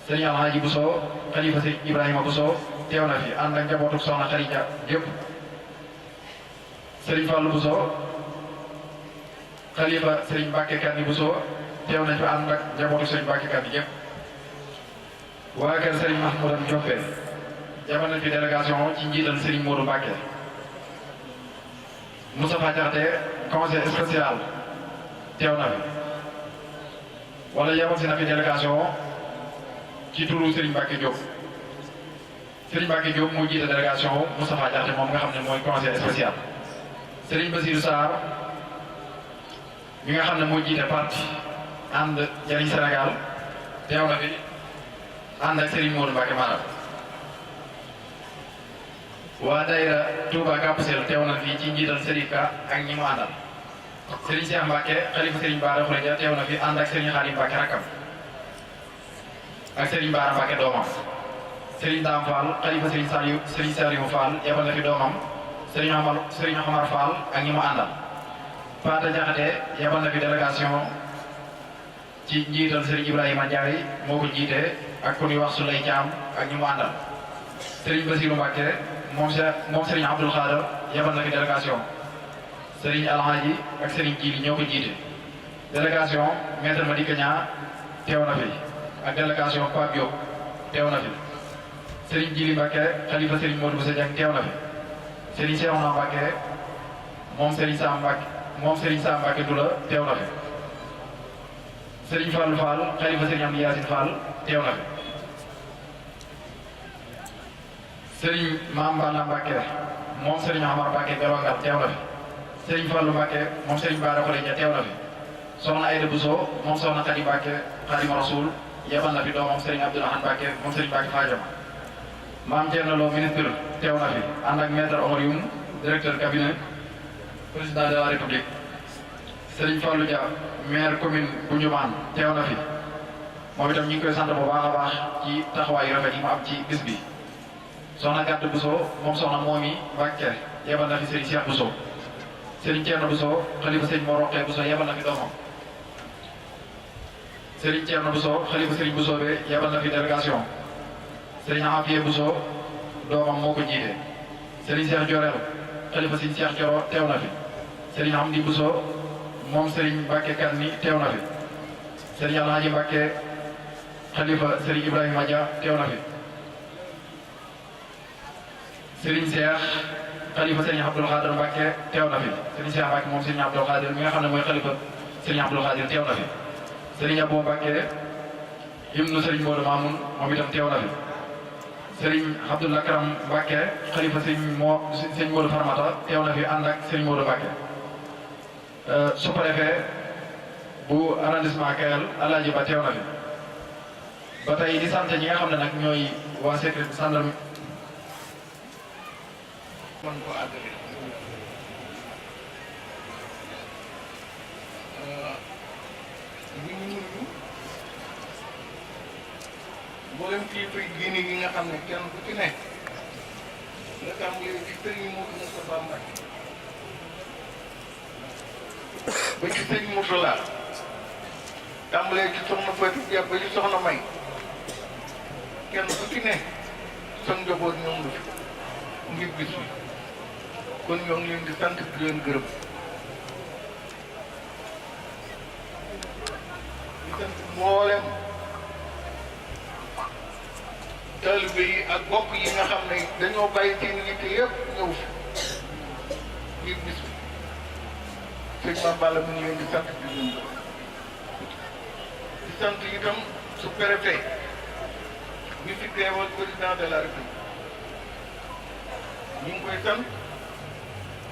Serigne Alhaji Bousso xalifa Serigne Ibrahima Bousso teew na fi ànd ak njabootu soxna Kharija yëpp Serigne Fallou Bousso xalifa Serigne Mbacké Kandi Bousso teew nañ fi ànd ak njabootu Serigne Mbacké Kandi yëpp waa kër Serigne Mahmoudane Dioppe yebal nañ fi délégation ci njiital Serigne Modou Mbacké Moustapha Diakhaté conseil spécial teew na fi wala yebal si na fi délégation ci turu Serigne Mbacké Diop Serigne Mbacké Diop moo jiite délégation Moustapha Diakhaté moom nga xam ne mooy conseil spécial Serigne Bassirou Sarr mi nga xam ne moo jiite parti ànd jariñ Sénégal teew na fi ànd ak Serigne Modou Mbacké maanaam waa daayira Touba Kapsel teew na fii ci njiital Serigne Ka ak ñi mu àndal Serigne Cheikh Mbacké xalifa Serigne Bara Khourédia teew na fi ànd ak Serigne Khadim Mbacké rakkam ak Serigne Bara Mbacké doomam Serigne Dame Fall xalifa Serigne Saliou Fall yebal na fi doomam Serigne Omar Fall ak ñi mu àndal Pata Diakhaté yebal na fi délégation ci njiital Serigne Ibrahima Ndiaye moo ko jiite ak ku ñuy wax Souley Thiam ak ñi mu àndal Serigne Bassirou Mbacké moom Serigne Abdoul Khadr yebal na fi délégation Serigne Alhaji ak Serigne Djili ñoo ko jiite délégation maître Madické Niang teew na fi ak délégation Pape Diop teew na fi Serigne Djili Mbacké xalifa Serigne Modou Bousso Dieng teew na fi Serigne Cheikhouna Mbacké moom Serigne Sam Mbacké Doula teew na fi Serigne Fallou Fall xalifa Serigne Amdi Yacine Fall teew na fi Serigne Mame Balla Mbacké moom Serigne Amar Mbacké Berongal teew na fi Serigne Fallou Mbacké moom Serigne Bara Khourédia teew na fi Soxna Aïda Bousso moom Soxna Khady Mbacké Khadimou Rassoul yebal na fi doomam Serigne Abdourahmane Mbacké moom Serigne Mbacké Fadiama Mame Thierno Lo ministre teew na fi ànd ak maître Omar Youm directeur cabinet président de la République Serigne Fallou Dia maire commune bu Ndioumane teew na fi moom itam ñu ngi koy sant bu baax a baax ci taxawaayu rafet yi mu am ci bis bi Soxna Gàdd Bousso moom Soxna Momi Mbacké yebal na fi Serigne Cheikh Bousso Serigne Thierno Bousso xalifa Serigne Mor Rokhaya Bousso yebal na fi doomam Serigne Thierno Bousso xalifa Serigne Bousso be yebal na fi délégation Serigne Afia Bousso doomam moo ko jiite Serigne Cheikh Diorel xalifa Serigne Cheikh Dioro teew na fi Serigne Hamdi Bousso moom Serigne Mbacké Kandi teew na fi Serigne Alhaji Mbacké xalifa Serigne Ibrahima Dia teew na fi Serigne Cheikh xalifa Serigne Abdoul Khadr Mbacké teew na fi Serigne Cheikh Mbacké moom Serigne Abdoul Khadr mi nga xam ne mooy xalifa Serigne Abdoul Khadr teew na fi Serigne Abo Mbacké ibnu Serigne Modou Mamoun moom itam teew na fi Serigne Abdoul Akram Mbacké xalifa Serigne Modou Farmata teew na fi ànd ak Serigne Modou Mbacké sous-préfet bu arrondissement Kayal Alaaji Ba teew na fi ba tey di sant ñi nga xam ne nag ñooy waa sécurité gendarme man ko àggale ñu nuyu mboolem kilifa diine yi nga xam ne kenn ku ci nekk nga tàmbalee ci sëriñ Modou Moustapha Mbacké ba ci sëriñ Mourtala tàmbalee ci soxna Fatou Dia ba ci soxna May kenn ku ci nekk sa njaboot ñoom la fi ngir bis bi kon ñoo ngi leen di sant di leen gërëm di sant mboolem taalibe yi ak bokk yi nga xam ne dañoo bàyyi seen yitte yëpp ñëw fi ngir bis bi sëñ Mame Balla mu ngi leen di sant di leen gërëm di sant itam su préfet bi fi teewal président de la République ñu ngi koy sant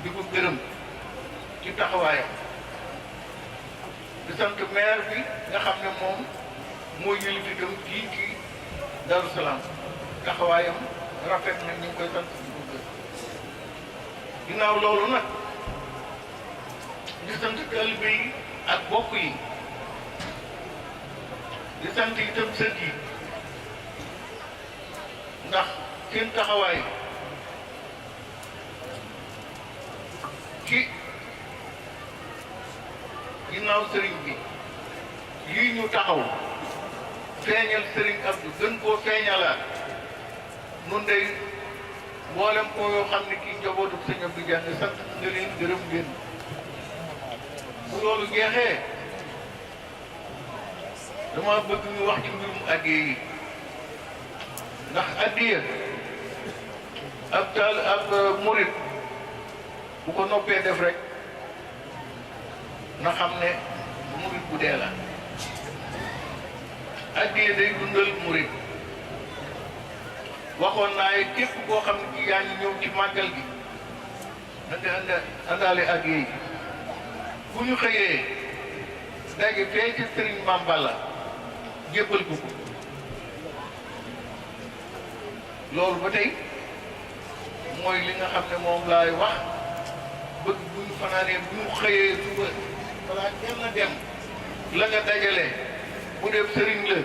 di ko gërëm ci taxawaayam di sant maire bi nga xam ne moom moo yëlif itam kii ci Darou Salaam taxawaayam rafet na ñu ngi koy sant di ko gërëm ginnaaw loolu nag di sant taalibe yi ak bokk yi di sant itam sët yi ndax seen taxawaay ci ginnaaw sëriñ bi lii ñu taxaw feeñal sëriñ Abdou gën koo feeñalaat nun day mboolem ko yoo xam ne kii njabootu sëñ Abdou Diagne sant nga leen gërëm leen bu loolu jeexee dama bëgg ñu wax ci mbirum addiya yi ndax addiya ab murit bu ko noppee def rek na xam ne murit bu dee la addiya day dundal murit waxoon naa yi képp koo xam ne ki yaa ngi ñëw ci màggal gi na nga àndaale addiya yi bu ñu xëyee daje fee ci Sëriñ Mame Balla jébbal ko ko loolu ba tey mooy li nga xam ne moom laay wax bëgg bu ñu fanaanee bu ñu xëyee suba balaa kenn dem la nga dajale bu dee sëriñ la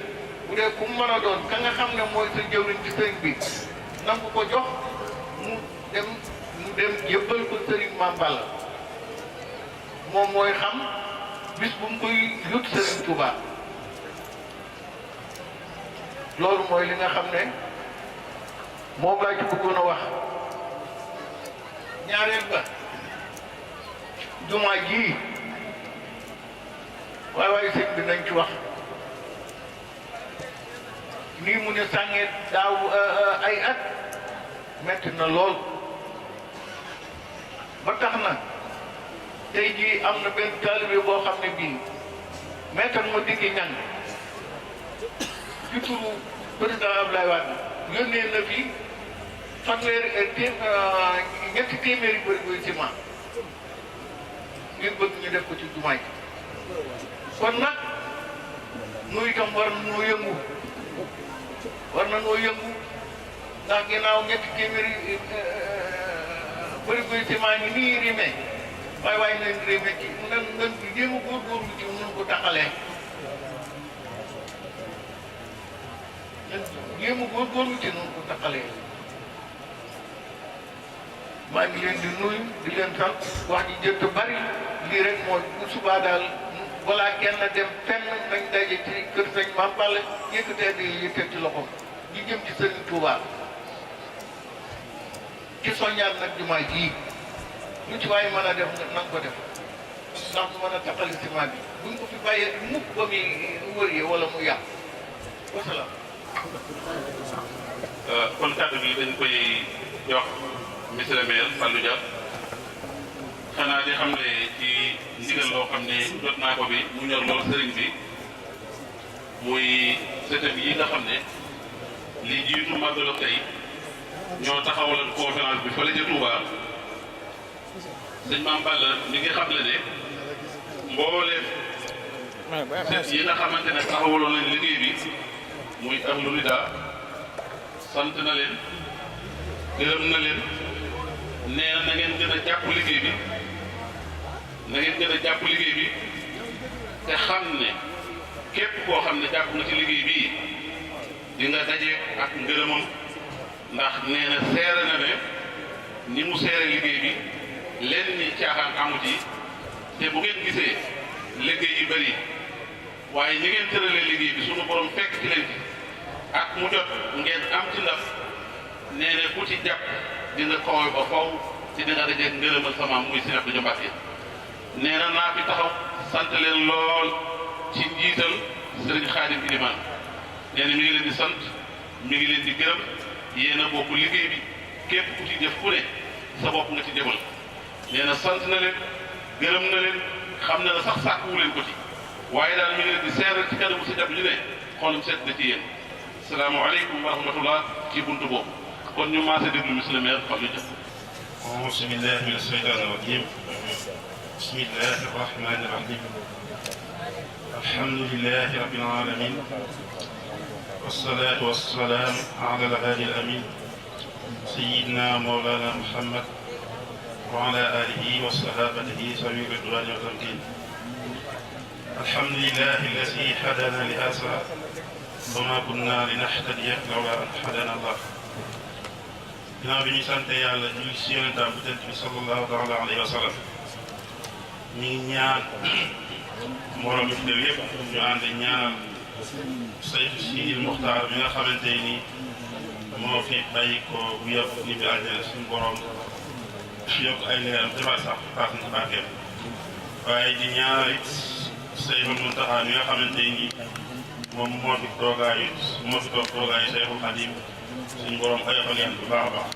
bu dee ku mën a doon ka nga xam ne mooy sa jëwriñ ci sëriñ bi nangu ko jox mu dem jébbal ko Sëriñ Mame Balla moom mooy xam bis bu mu koy yut Sëriñ Touba loolu mooy li nga xam ne moom laa ci bëggoon a wax ñaareel ba jumaa ji waaye sëñ bi nañ ci wax nii mu ne sàngee daaw ay at metti na lool ba tax na tey jii am na benn taalibe boo xam ne bii maître ma diggi ñang ci turu président Abdoulaye Wade yónnee na fi ñetti téeméeri bëri koy ciment ngir bëgg ñu def ko ci jumaay kon nag nu itam war na noo yëngu ndax ginnaaw ñetti téeméeri bëri koy ciment ni nii rime waaye nañ rime ci nan jéem a góorgóorlu ci mun ko taxalee jéem a góorgóorlu ci nun ko taxalee maa ngi leen di nuyu di leen sant wax ji jëtt bari lii rek mooy bu subaa daal balaa kenn dem fenn nañ daje ci kër sëñ Mame Balla yëkkatee di yëkkati ci loxo di jëm ci Sëriñ Touba ci soññaat nag jumaa ji lu ci waaye mën a def nanga ko def ndax mu mën a taxali ciment bi buñ ko fi bàyyee di mukk ba muy wër yi wala mu yàq wasalaam. kon kàddu bi dañ koy jox monsieur le maire Fallou Dia xanaa di xam ne ci ndigal loo xam ne jot naa ko bi mu ñor lool sëriñ bi muy sëtam yi nga xam ne li jiitu màggalu tey ñoo taxawaloon conférence bi fële ca Touba sëñ Mame Balla mi ngi xam le ne mbooleem sët yi nga xamante ne taxawaloon nañ liggéey bi muy ahlu nida sant na leen gërëm na leen nee na ngeen gën a jàpp liggéey bi na ngeen gën a jàpp liggéey bi te xam ne képp koo xam ne jàpp nga ci liggéey bii di nga daje ak ngërëmam ndax nee na seere na ne ni mu seere liggéey bi leen ni caaxaan amu ci te bu ngeen gisee liggéey yu bëri waaye ñi ngeen tëralee liggéey bi sunu borom fekk ci leen ci ak mu jot ngeen am ci ndaf nee na ku ci jàpp dina kawe ba faw ci dina daje ngërëmal sama muy Sëriñ Abdou Mbacke nee na naa fi taxaw sant leen lool ci njiital Sëriñ Xaadim Ilimaan nee na mi ngi leen di sant mi ngi leen di gërëm yéen a bokk liggéey bi képp ku ci def ku ne sa bopp nga ci demal nee na sant na leen gërëm na leen xam na ne sax sàkkuwu leen ko ci waaye daal mi ngi leen di seeral ci kanamu Sëriñ Abdou ñu ne xolam seet na ci yéen salaamaaleykum wa rahmatullah ci buntu boobu kon ñu maase déglu monsieur le maire Fallou Dia. auzu billahi mina shaytaani rajim bismillahi rahmani rahim alhamdulillahi rabbil alamin wassalatu wassalamu ala al-hadi al-amin sayyidina mawlana muhammad wa ala alihi wa sahabatihi sawi ridwani wa tamkin alhamdulillahi alladi hadana li hadha wa ma kunna linahtadiya lawla an hadana allah ginnaaw bi ñu sant yàlla julli ci yonentam bu tedd bi sallallahu taala alayhi wa sallam ñu ngi ñaan mbooloo mi fi teew yëpp ñu ànd ñaanal Seydou Sidil Muxtaar mi nga xamante ni moo fi bàyyi ko bu yëpp ni bi àjjana suñu borom yokk ay leeram jabar sax paas na barkeem waaye di ñaanal it Seydou Muntaxa mi nga xamante ni moom moo fi toog toogaayu Seexul Xadim suñu borom oyofal yan bu baax a baax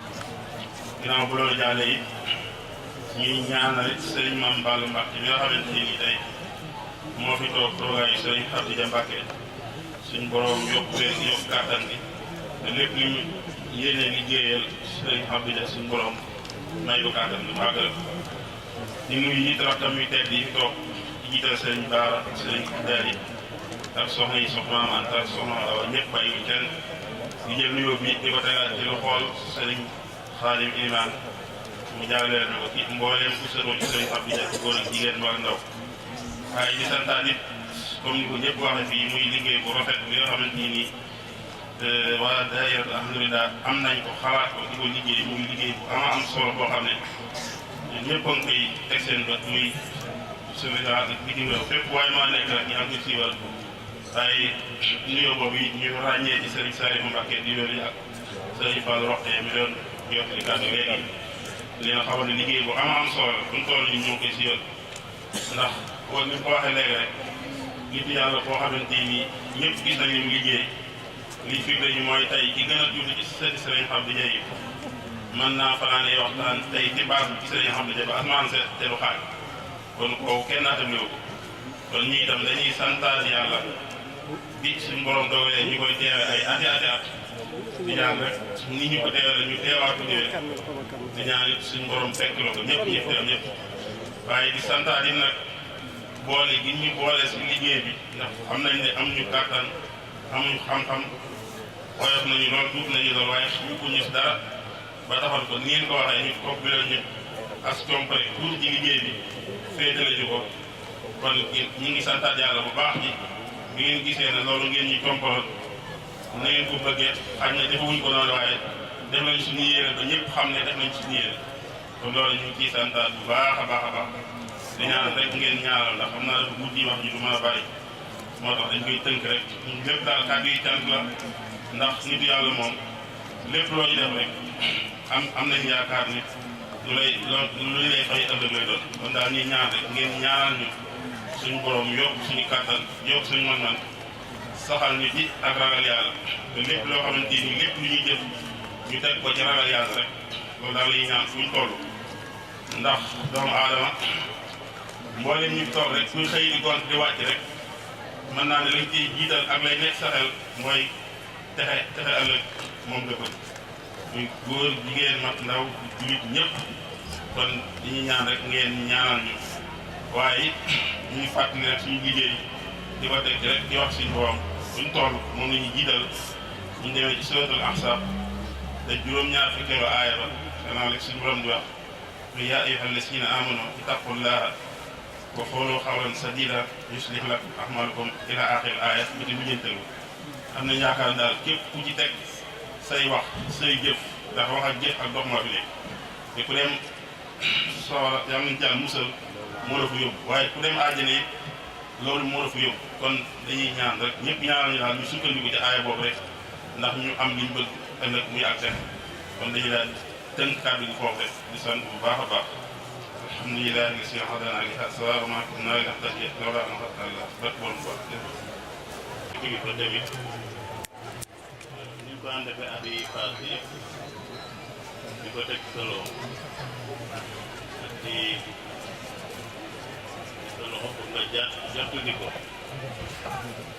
ginnaaw bu loolu jàllee it ñuy ñaanal it Sëriñ Maam Balla Mbàkke mi nga xamante ni tey moo fi toogaayu Sëriñ Xadija Mbàkke suñu borom yokk leen yokk kàttan gi te lépp li mu yéene liggéeyal Sëriñ Xadija suñu borom may ko kàttan bi màggal di nuyu it rakkam yu tedd yi fi toog di jiital Sëriñ Baara Sëriñ Daali ak soxna yi soxna Maam Anta ak soxna Awa ñëpp bàyyiwuñ kenn di jël nuyoo bi di ko tegaat ci lu xool Sëriñ Xaadim Ilimaan mu jagleel na ko ci mbooleem ku sëtoo ci Sëriñ Abdou Dia góor ak jigéen mag ak ndaw waaye di santaat it comme ni ko ñëpp waxee fii muy liggéey bu rafet bi nga xamante ni waa daayira alhamdulilah am nañ ko xalaat ko di ko liggéey muy liggéey bu am solo boo xam ne ñëpp a ngi koy teg seen bët muy Sénégal ak bitim réew fépp waaye maa nekk rek ñu am ko siiwal waaye nuyoo boobu it ñu ràññee ci Sëriñ Saliou Mbacké di wér ak Sëriñ Fall Roxte mi doon jot li kàddu léegi li nga xamal ne liggéey bu am solo la buñ toll ñu ñoo koy siiwal ndax kon ni ko waxee léegi rek nit yàlla boo xamante ni ñëpp gis nañ li mu liggéey li firnde ñu mooy tey ki gën a tuuti ci sëti Sëriñ Abdou Dia yi mën naa fanaane waxtaan tey ci base bi ci Sëriñ Abdou Dia ba asmaan se te du xaaj kon kooku kenn naatam léwu ko kon ñii itam dañuy santaat yàlla bi suñu borom dogalee ñu koy teewe ay ati at di ñaan rek ni ñu ko teewee ñu teewaatu ñëwee di ñaan it suñu borom fekk la ko ñëpp ñëpp waaye di santaat yi nag boole gi ñu boole si liggéey bi ndax xam nañ ne am ñu kàttan amuñu xam-xam woyof nañu lool tuut nañu lool waaye suñu si dara ba taxal ko ni ngeen ko waxee ñu toog bi ñu as compare tuuti ci liggéey bi féetale ñu ko kon ñu ngi santaat yàlla bu baax ji bi ngeen gisee ne loolu ngeen ñuy compal na ngeen ko bëggee xaj na defuñu ko noonu waaye def nañ suñu yéene ba ñëpp xam ne def nañ suñu yéene kon loolu ñu ngi ciy santaat bu baax a baax di ñaan rek ngeen ñaanal ndax xam naa dafa guddi wax ji du mën a bari moo tax dañ koy tënk rek lépp daal kàddu yi cant la ndax nitu yàlla moom lépp loo ñu def rek am nañ yaakaar ni lu lay fay ëllëg lay doon kon daal ñuy ñaan rek ngeen ñaanal ñu suñu borom yokk suñu kàttan yokk suñu man-man saxal ñu ci ak ragal yàlla te lépp loo xamante ni lépp lu ñuy jëf ñu teg ko ci ragal yàlla rek loolu daal la ñuy ñaan fuñ toll ndax doomu aadama mboolem ñu toog rek kuy xëy di gont di wàcc rek mën naa ne lañ ciy jiital ak lay nekk sa xel mooy texe ëllëg moom nga bëgg muy góor jigéen mag ndaw jullit ñëpp kon dañuy ñaan rek ngeen ñaanal ñu waaye ñu ngi fàttali rek suñu liggéey di ko teg rek di wax suñu borom buñ toll moom la ñuy jiital ñu demee ci suratul Ahzab te juróom-ñaar fukkeelu aaya ba gannaaw rek suñu borom di wax yaa ayyuhal lazina amanu ittaqullaha wa qulu qawlan sadida yuslih lakum a'malakum ila axir aaya bi di mujjantalu am nañ yaakaar daal képp ku ci teg say wax say jëf ndax wax ak jëf ak dox moo fi nekk te ku dem soola yàlla nañ jàll musal moo la fa yóbbu waaye ku dem àjjana it loolu moo la fa yóbbu kon dañuy ñaan rek ñëpp ñaanal ñu daal ñu sukkandiku ci aaya boobu rek ndax ñu am liñ bëgg ëllëg muy ak texe kon dañuy daal tënk kàddu gi foofu rek di sant bu baax a baax alhamdulilah li si hadana li hada wa ma kunna linahtadiya lawla an hadana Allah bat bon ko ci ko tamit ñu ko ànd ak at yi passé yëpp di ko teg sa loxo ak di sa loxo pour nga jàppandi ko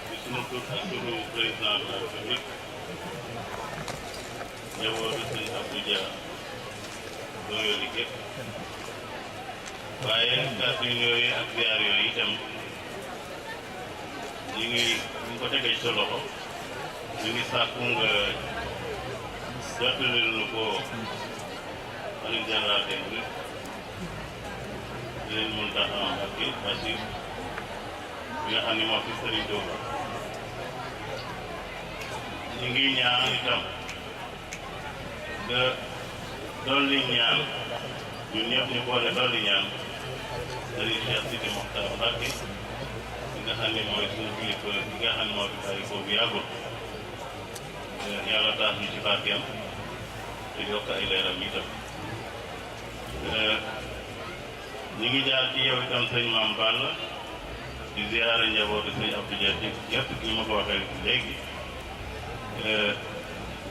di sunu tur ak turu président de la République njabootu sëñ Abdou Dia doo yónni képp waaye kàddu yooyu ak ziar yooyu itam ñu ngi ko tegee ci sa loxo ñu ngi sàkku nga jottali lu ko xalifa général des mourides di leen mën tax ak Bachir bi nga xam ne moo fi Sëriñ Tuuba ñu ngi ñaan itam nga dolli ñaan ñun ñëpp ñu boole dolli ñaan Serigne Cheikh Sidi Mokhtar Mbacké li nga xam ne mooy suñu kilifa li nga xam ne moo fi bàyyi ko bu yàggul yàlla taas ñu ci barkeem te yokk ay leeram itam ñu ngi jaar ci yow itam sëñ Maam Balla di ziyaara njabootu sëñ Abdou Dia ci gerte gi ma ko waxee léegi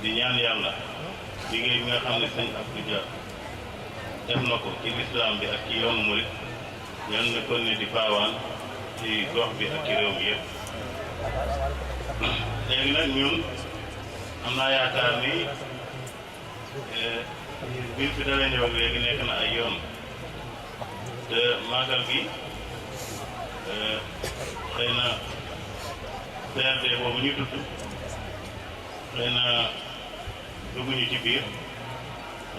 di ñaan yàlla liggéey bi nga xam ne sëñ Abdou Dia def na ko ci lislaam bi ak ci yoonu murit ñan na kon ne di baawaan ci gox bi ak ci réew mi yëpp léegi nag ñun am naa yaakaar ni biñ fi dalee ñëw ak léegi nekk na ay yoon te màggal gi xëy na CRD boobu ñu tudd xëy na dugguñu ci biir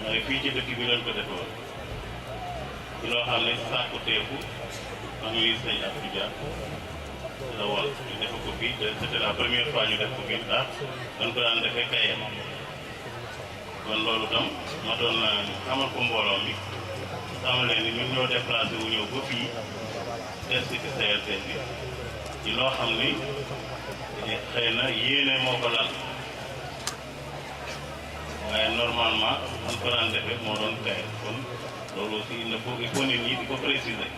waaye fii ci dëkk bi lañ ko defoon ci loo xam ne sàkku teefu am ngi sëñ Abdou Dia la woon ñu def ko fii te c'était la première fois ñu def ko fii ndax dañ ko daan defee kayam kon loolu tam ma doon xamal ko mbooloo mi xamal leen ni ñun ñoo déplacé wu ñëw ba fii test ci CRD bi ci loo xam ni xëy na yéene moo ko lal waaye normalement man ko daan defee moo doon kay kon loolu aussi il faut nit ñi di ko préciser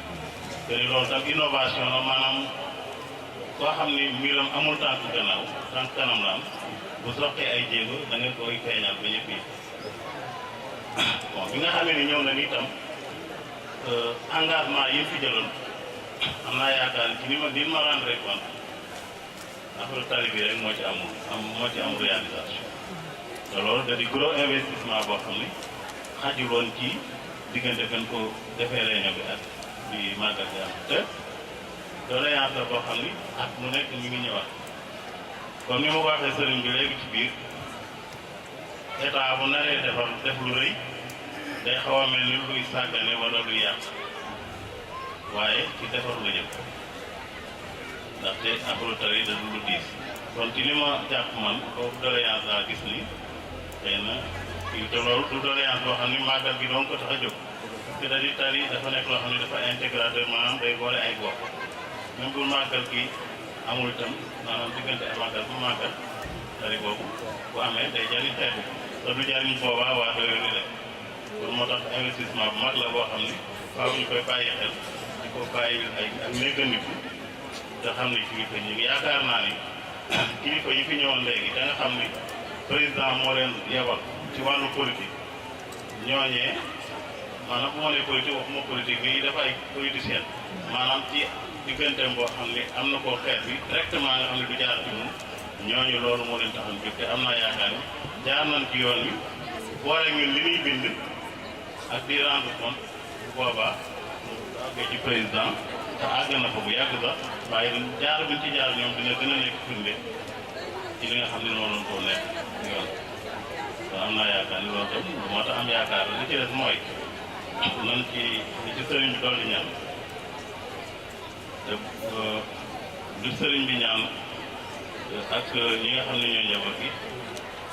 te ni loolu tam innovation la maanaam koo xam ni mbiram amul tànk gannaaw tànk kanam la am bu soqee ay jéego da nga koy feeñal ba ñëpp yi bon bi nga xamee ni ñëw na ni itam engagement yi fi jëloon am naa yaakaar ci ni ma rendre compte affaire tali bi rek moo ci am réalisation te loolu da di gros investissement boo xam ni xajuloon ci diggante fen ko defee réunion bi ak di màggal gi am te doléance la boo xam ni ak mu nekk ñu ngi ñëwaat comme ni ma ko waxee sëriñ bi léegi ci biir état bu naree def lu rëy day xaw a mel ni luy sàggane wala luy yàq waaye ci defar la jëm ndaxte affaire tari da du lu diis kon ci li ma jàpp man foofu doléance laa gis ni xëy na fii te loolu du doléance boo xam ni màggal gi doon ko tax a jóg te da di tari dafa nekk loo xam ne dafa intégrateur maanaam day boole ay gox même bu màggal gi amul itam maanaam diggante ay màggal bu màggal tari boobu bu amee day jariñ xeetu te du jariñ boobaa waa doyoo ni rek loolu moo tax investissement bu mag la boo xam ni faaw ñu koy bàyyi xel di ko bàyyi ay ak néggandiku te xam ni kilifa ñu ngi yaakaar naa ni kilifa yi fi ñëwoon léegi da nga xam ni président moo leen yebal ci wàllu politique ñooñee maanaam bu ma nee politique waxuma politique bi dafa ay politicien maanaam ci digganteem boo xam ni am na koo xeet bi directement nga xam ne du jaar ci ñun ñooñu loolu moo leen taxan jóg te am naa yaakaar ni jaar nañ ci yoon wi boole ñun li ñuy bind ak di rendre compte bu boobaa àggee ci président te àgg na ko bu yàgg sax waaye jaar buñ ci jaar ñoom dina gën a nekk firnde ci li nga xam ne noonu lañ koo nekk yoon te am naa yaakaar ni loolu tam moo tax am yaakaar li ci des mooy nan ci li ci sëriñ bi dolli ñaan te lu sëriñ bi ñaan ak ñi nga xam ne ñooy njaboot gi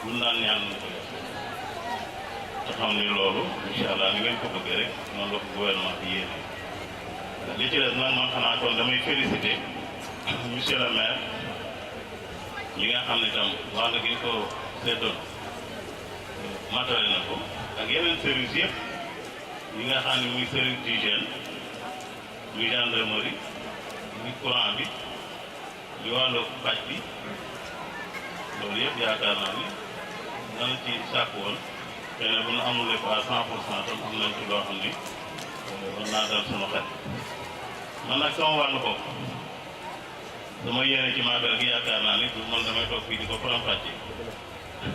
mun naan ñaan ko te xam ni loolu incha allah ni ngeen ko bëggee rek noonu la ko gouvernement bi yéene li ci des nag man xanaa kon damay féliciter monsieur le maire li nga xam ne tam wàll gi ñu ko seddoon matale na ko ak yeneen service yëpp yi nga xam ne muy service d'hygiène muy gendarmerie muy courant bi li wàllu paj bi loolu yëpp yaakaar naa ni dana ci sàkk woon xëy na bu nu amul lépp à 100% tam am nañ ci loo xam ni war naa dal sunu xel man nag sama wàllu bopp dama yéene ci màggal gi yaakaar naa ni du man damay toog fii di ko faram-fàcce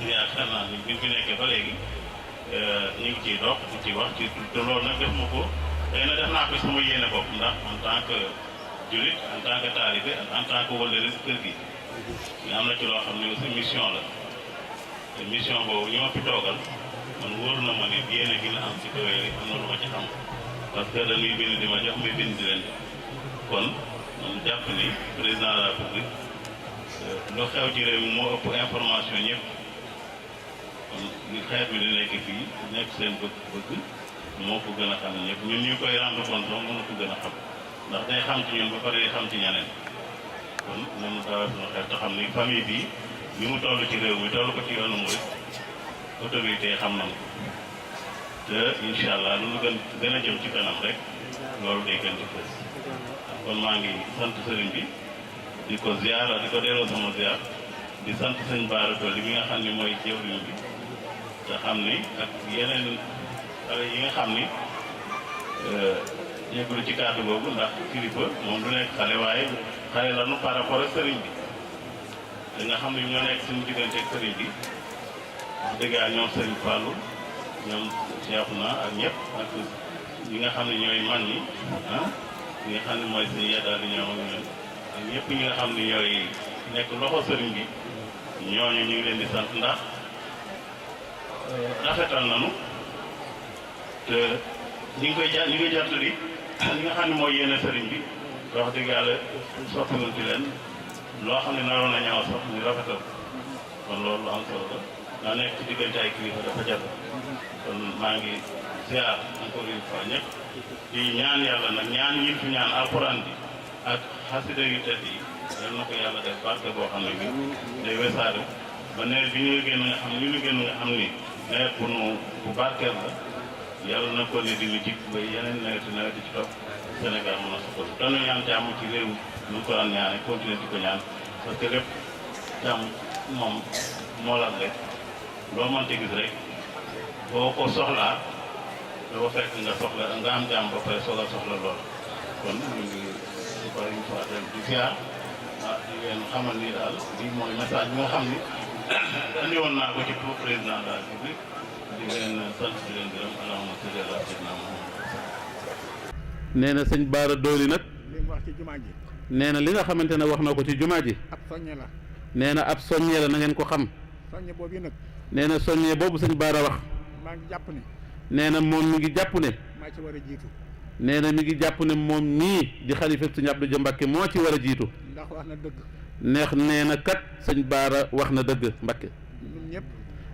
yaakaar naa ni biñ fi nekkee ba léegi ñu ngi ciy dox di ci wax ci te loolu nag def ma ko xëy na def naa ko sama yéene bopp ndax en tant que jullit en tant que taalibe en tant que wëllëre kër gi mais am na ci loo xam ne aussi mission la te mission boobu ñu ma fi toogal man wóor na ma ni yéene gi la am ci kawee yi am na lu ma ci xam parce que dañuy bind di ma jox muy bind di leen kon man jàpp ni président de la République lu xew ci réew mi moo ëpp information ñëpp kon li xeet bi di nekk fii nekk seen bëgg-bëgg moo ko gën a xam ñëpp ñun ñu koy rendre compte sax mënu ko gën a xam ndax day xam ci ñun ba pare xam ci ñeneen kon nañu dawal suñu xel te xam ni famille bi ni mu toll ci réew mi toll ko ci yoonu murid autorité yi xam nañu ko te incha allah lu gën a jëm ci kanam rek loolu day gën di fës kon maa ngi sant sëriñ bi di ko ziar di ko delloo sama ziar di sant sëñ Bara Dolly mi nga xam ni mooy jëwriñ bi te xam ni ak yeneen xale yi nga xam ni yëglu ci kàddu boobu ndax kilifa moom du nekk xale waaye xale lanu par rapport ak sëriñ bi da nga xam ni ñoo nekk suñu diggante ak sëriñ bi wax dëgg yàlla ñoom sëriñ Fallou ñoom Cheikhouna ak ñëpp ak ñi nga xam ne ñooy man ñi ñi nga xam ne mooy suñu yeddaal di ñoom ak ñoom ak ñëpp ñi nga xam ne ñooy nekk loxo sëriñ bi ñooñu ñu ngi leen di sant ndax rafetal nañu te ñi ngi koy jottali li nga xam ne mooy yéene sëriñ bi wax dëgg yàlla soppiwul ci leen loo xam ne naroon na ñaaw sax muy rafetal kon loolu lu am solo la naa nekk ci diggante ay kilifa dafa jafe kon maa ngi ziar encore une fois ñëpp di ñaan yàlla nag ñaan ñi fi ñaan alxuraan bi ak xasida yu tedd yi yal na ko yàlla def barke boo xam ne bi day wesaare ba nawet bi ñu génn nga xam ne ñu génn nga xam ni nawet bu nu bu barkeel la yàlla na ko ne dina jik ba yeneen nawet yi ci topp Sénégal mën a soxal dañu ñaan jàmm ci réew ñu ko daan ñaane continuer di ko ñaan parce que lépp jàmm moom moo la rek loo mënti gis rek boo ko soxlaa dafa fekk nga am jàmm ba pare soog a soxla lool kon ñu ngi encore une fois di ziar di leen xamal ni daal lii mooy message bi nga xam ni andi woon naa ko ci pour président de la République di leen sant di leen gërëm allahumma salli ala sayyidina Muhammad. nee na sëñ Bara Dolly nag li mu wax ci jumaa ji nee na li nga xamante ne wax na ko ci jumaa ji ab soññe la nee na ab soññe la na ngeen ko xam soññe boobu nag nee na soññe boobu sëñ Bara wax maa ngi jàpp ne nee na moom mi ngi jàpp ne maa ci war a jiitu nee na mi ngi jàpp ne moom nii di xalifa sëñ Abdou Dia Mbacké moo ci war a jiitu ndax wax na dëgg neex nee na kat sëñ Bara wax na dëgg Mbacké ñun ñëpp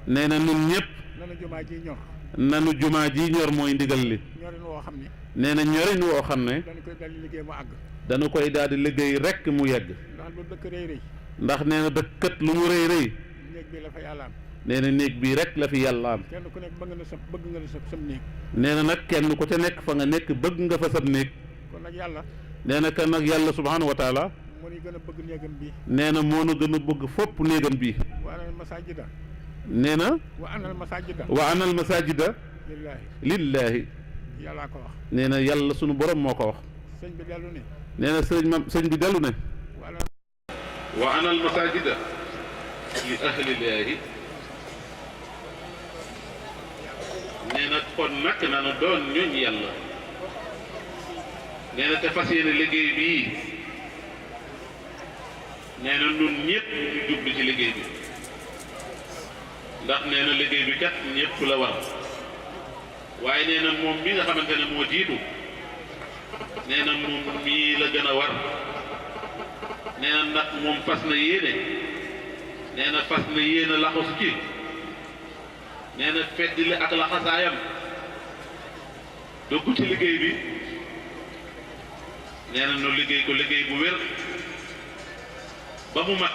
nee na ñun ñëpp nanu jumaa ji ñor nanu jumaa ji ñor mooy ndigal li ñorin woo xam ne nee na ñorin woo xam ne dañu koy daldi liggéey mu àgg dañu koy daal di liggéey rekk mu yegg ndax lu dëkk rëy rëy ndax nee na dëkkat lu mu rëy rëy néeg bi la fa yàlla am nee na néeg bii rek la fi yàlla am kenn ku nekk bëgg nga sa sam néeg nee na nag kenn ku ca nekk fa nga nekk bëgg nga fa sab néeg kon nag yàlla nee na kan nag yàlla subhaanahu wa taala moo ñu gën a bëgg néegam bi nee na moo nu gën a bëgg fopp néegam bi wa anal masajida nee na wa anal masajida lillaahi yàllaa ko wax nee na yàlla sunu borom moo ko wax sëñ bi dellu ne nee na sëñ bi dellu ne wa anal masajida li ahlillaahi nee na kon nag nanu doon ñooñ yàlla nee na te fas yéene liggéey bii nee na nun ñëpp ñu jublu ci liggéey bi ndax nee na liggéey bi kat ñëpp la war waaye nee na moom mi nga xamante ne moo jiitu nee na moom mii la gën a war nee na ndax moom fas na yéene nee na fas na yéene laxasu ci nee na feddili ak laxasaayam dugg ci liggéey bi nee na nu liggéey ko liggéey bu wér ba mu mat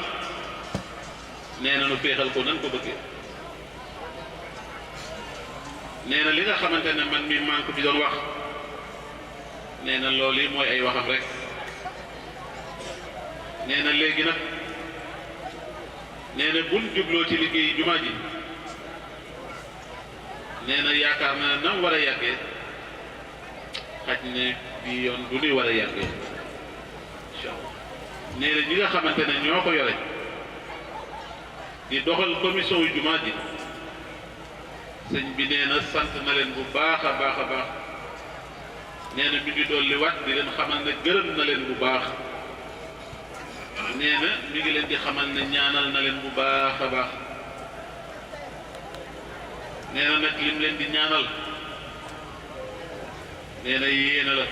nee na nu féexal ko nan ko bëggee nee na li nga xamante ne man mi maa ngi ko fi doon wax nee na loolu yi mooy ay waxam rek nee na léegi nag nee na buñ jubloo ci liggéey jumaa ji nee na yaakaar na nam war a yàggee xaj ne bii yoon du nuy war a yàggee incha allah nee na ñi nga xamante ne ñoo ko yore di doxal commission yu jumaa ji sëñ bi nee na sant na leen bu baax a baax a baax nee na mi ngi dolli waat di leen xamal ne gërëm na leen bu baax nee na mi ngi leen di xamal ne ñaanal na leen bu baax a baax nee na nag lim leen di ñaanal nee na yéena la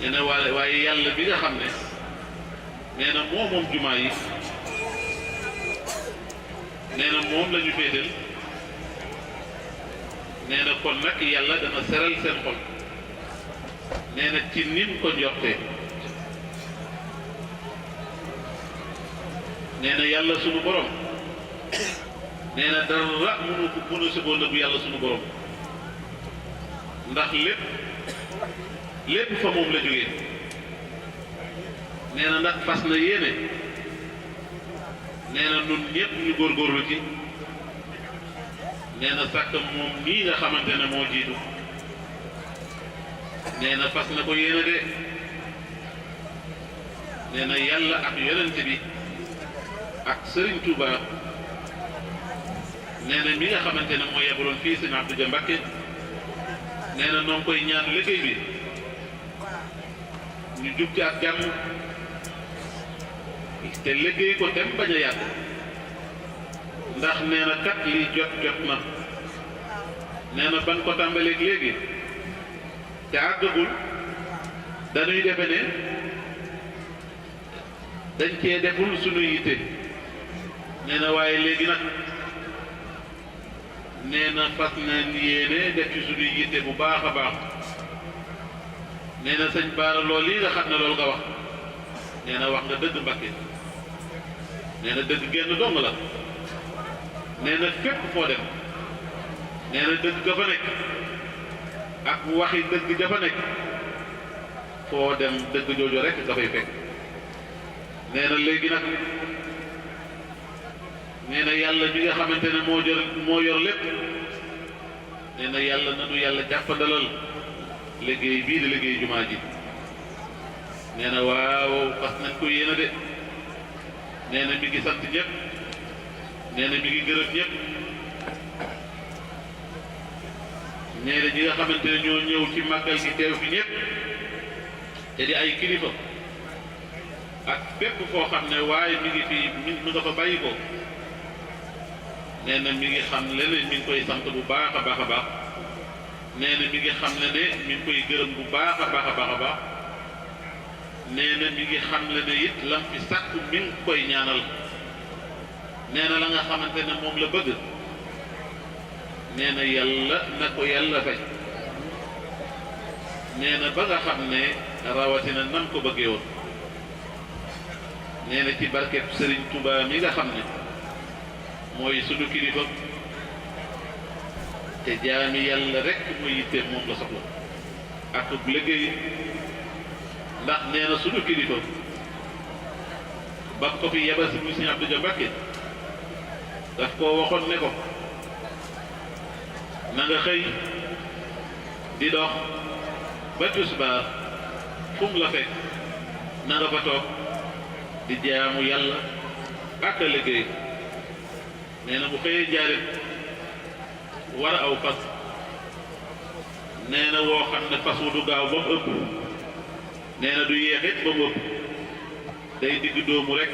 nee na waaye yàlla bi nga xam ne nee na moom jumaa yi nee na moom la ñu féetal nee na kon nag yàlla dana seral seen xol nee na ci nim ko njortee nee na yàlla sunu borom nee na dara mënu si koo nëbbu yàlla sunu borom ndax lépp fa moom la jógee nee na ndax fas na yéene nee na nun ñëpp ñu góorgóorlu ci nee na sàkk moom nii nga xamante ne moo jiitu nee na fas na ko yéene de nee na yàlla ak yonent bi ak Serigne Touba nee na mi nga xamante ne moo yebaloon fii Serigne Abdou Dia Mbacké nee na noo ngi koy ñaan liggéey bi ñu jub ci ak jàmm te liggéey ko dem bañ a yàgg ndax nee na kat li jot na nee na ban ko tàmbaleeg léegi te àggagul dañuy defe ne dañ cee deful sunu yitte nee na waaye léegi nag nee na fas nañ yéene def ci sunu yitte bu baax a baax nee na sëñ Baara lool lii nga xam ne loolu nga wax nee na wax nga dëgg Mbakke nee na dëgg genn dong la nee na fépp foo dem nee na dëgg ga fa nekk ak waxi dëgg ja fa nekk foo dem dëgg jooju rek nga fay fekk nee na léegi nag nee na yàlla mi nga xamante ne moo yor lépp nee na yàlla nanu yàlla jàppandalal liggéey bii di liggéey jumaa ji nee na waaw fas nañ ko yéene de nee na mi ngi sant ñëpp nee na mi ngi gërëm ñëpp nee na ñi nga xamante ne ñoo ñëw ci màggal gi teew fi ñëpp te di ay kilifa ak bépp foo xam ne waaye mi ngi fi mi nga fa bàyyi ko nee na mi ngi xam le ne mi ngi koy sant bu baax a baax a baax nee na mi ngi xam le ne mi ngi koy gërëm bu baax a baax a baax a baax nee na mi ngi xam le ne it lam fi sàkku mi ngi koy ñaanal nee na la nga xamante ne moom la bëgg nee na yàlla na ko yàlla fay nee na ba nga xam ne rawatina nam ko bëggee woon nee na ci barkeb Serigne Touba mi nga xam ne mooy sunu kilifa te jaami yàlla rek mooy yitteem moom la soxla ak liggéey ndax nee na sunu kilifa ba ko fi yebal si mu Serigne Abdou Dia Mbacké daf koo waxoon ne ko na nga xëy di dox ba tisbaar fu mu la fekk na nga fa toog di jaamu yàlla ak a liggéey nee na bu xëyee njaarim war a aw fas nee na woo xam ne fas wu du gaaw ba mu ëpp nee na du yeexit ba mu ëpp day digg doomu rek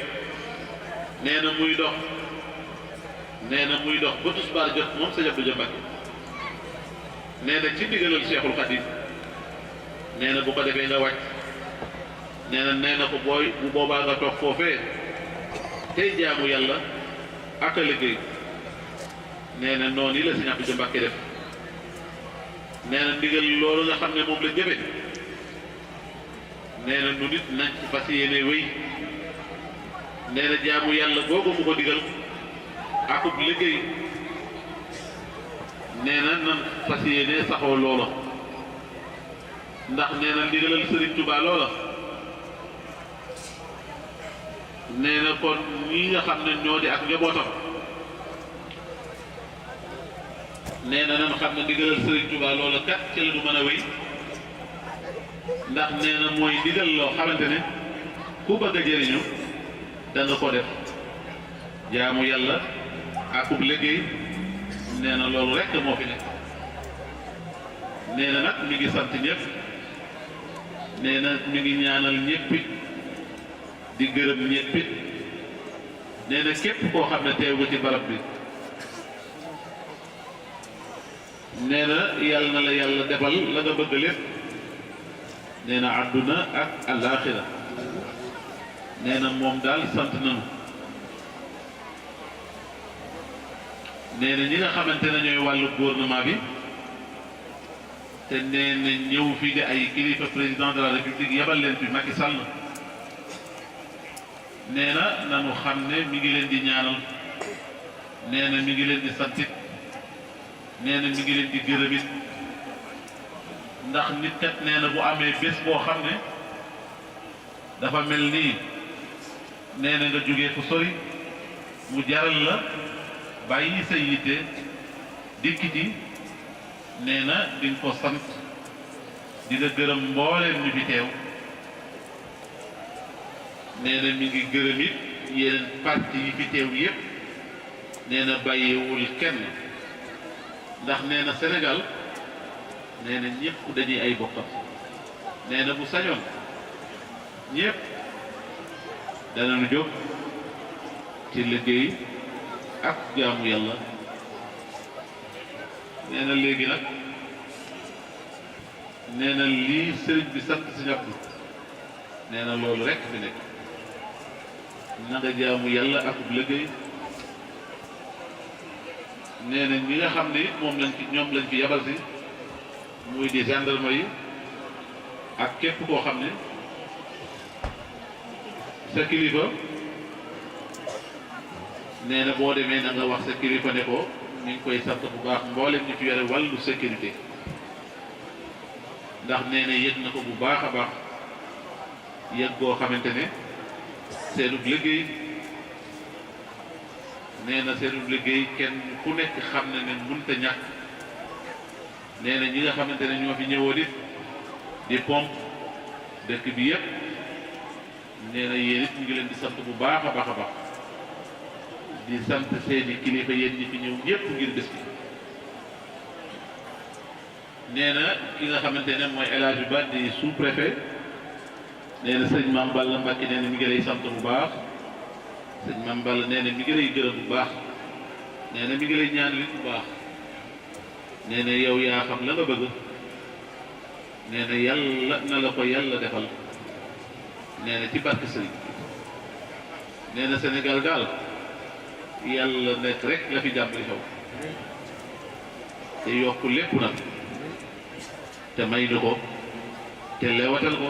nee na muy dox nee na muy dox ba tisbaar jot moom Serigne Abdou Dia Mbacké nee na ci ndigalal Cheikhul Khadim nee na bu ko defee nga wàcc nee na ko booy bu boobaa nga toog foofee tey jaamu yàlla ak a liggéey nee na noonu la Serigne Abdou Dia Mbacké def nee na ndigal loolu nga xam ne moom la jëfe nee na nu nit nañ ci fas yéene wéy nee na jaamu yàlla googu mu ko digal akub liggéey nee na nan fas yéene saxoo loola ndax nee na ndigalal Serigne Touba loola nee na kon ñi nga xam ne ñoo di ak njabootam nee na nan xam ne ndigalal Serigne Touba loola kat ci la du mën a wéy ndax nee na mooy ndigal loo xamante ne ku bëgg a jëriñu da nga ko def jaamu yàlla akub liggéey nee na loolu rekk moo fi nekk nee na nag mi ngi sant ñëpp nee na mi ngi ñaanal ñëppit di gërëm ñëppit nee na képp koo xam ne teew nga ci barab bi nee na yàlla na la yàlla defal la nga bëgg lépp nee na àdduna ak alaaxira nee na moom daal sant nañu nee na ñi nga xamante ne ñooy wàllu gouvernement bi te nee na ñëw fi di ay kilifa président de la république yebal leen fi Macky Sall nee na nanu xam ne mi ngi leen di ñaanal nee na mi ngi leen di santit nee na mi ngi leen di gërëmit ndax nit kat nee na bu amee bés boo xam ne dafa mel nii nee na nga jógee fu sori mu jaral la bàyyi sa yitte dikkiti nee na di nga ko sant di nga gërëm mbooleem ñu fi teew nee na mi ngi gërëm it yeneen parti yi fi teew yépp nee na bàyyiwul kenn ndax nee na Sénégal nee na ñëpp dañuy ay bokkam nee na bu sañoon ñëpp danañu jóg ci liggéey ak jaamu yàlla nee na léegi nag nee na lii sëriñ bi sant si ñàpp nee na loolu rekk fi nekk na nga jaamu yàlla ak liggéey nee na ñi nga xam ne moom lañ fi ñoom lañ fi yabal si muy di gendarme yi ak képp koo xam ne sa kilifa nee na boo demee na nga wax sa kilifa ne ko mi ngi koy sant bu baax mboolem ñi fi yore wàllu sécurité ndax nee na yëg na ko bu baax a baax yëg goo xamante ne seenub liggéey nee na seenub liggéey kenn ku nekk xam na ne mënta ñàkk nee na ñi nga xamante ne ñoo fi ñëwoon it di pompe dëkk bi yëpp nee na yéen it ñu ngi leen di sant bu baax a baax a baax di sant seeni kilifa yéen ñi fi ñëw ñëpp ngir bés bi nee na ki nga xamante ne mooy El Hadj Ba di sous-préfet nee na sëñ Mame Balla Mbacké nee na mi ngi lay sant bu baax sëñ Mame Balla nee na mi ngi lay gërëm bu baax nee na mi ngi lay ñaan lit bu baax nee na yow yaa xam la nga bëgg nee na yàlla na la ko yàlla defal nee na ci barke sëriñ nee na Sénégal daal yàlla nekk rek la fi jàmm di xew te yokk lépp nag te may nu ko te lewatal ko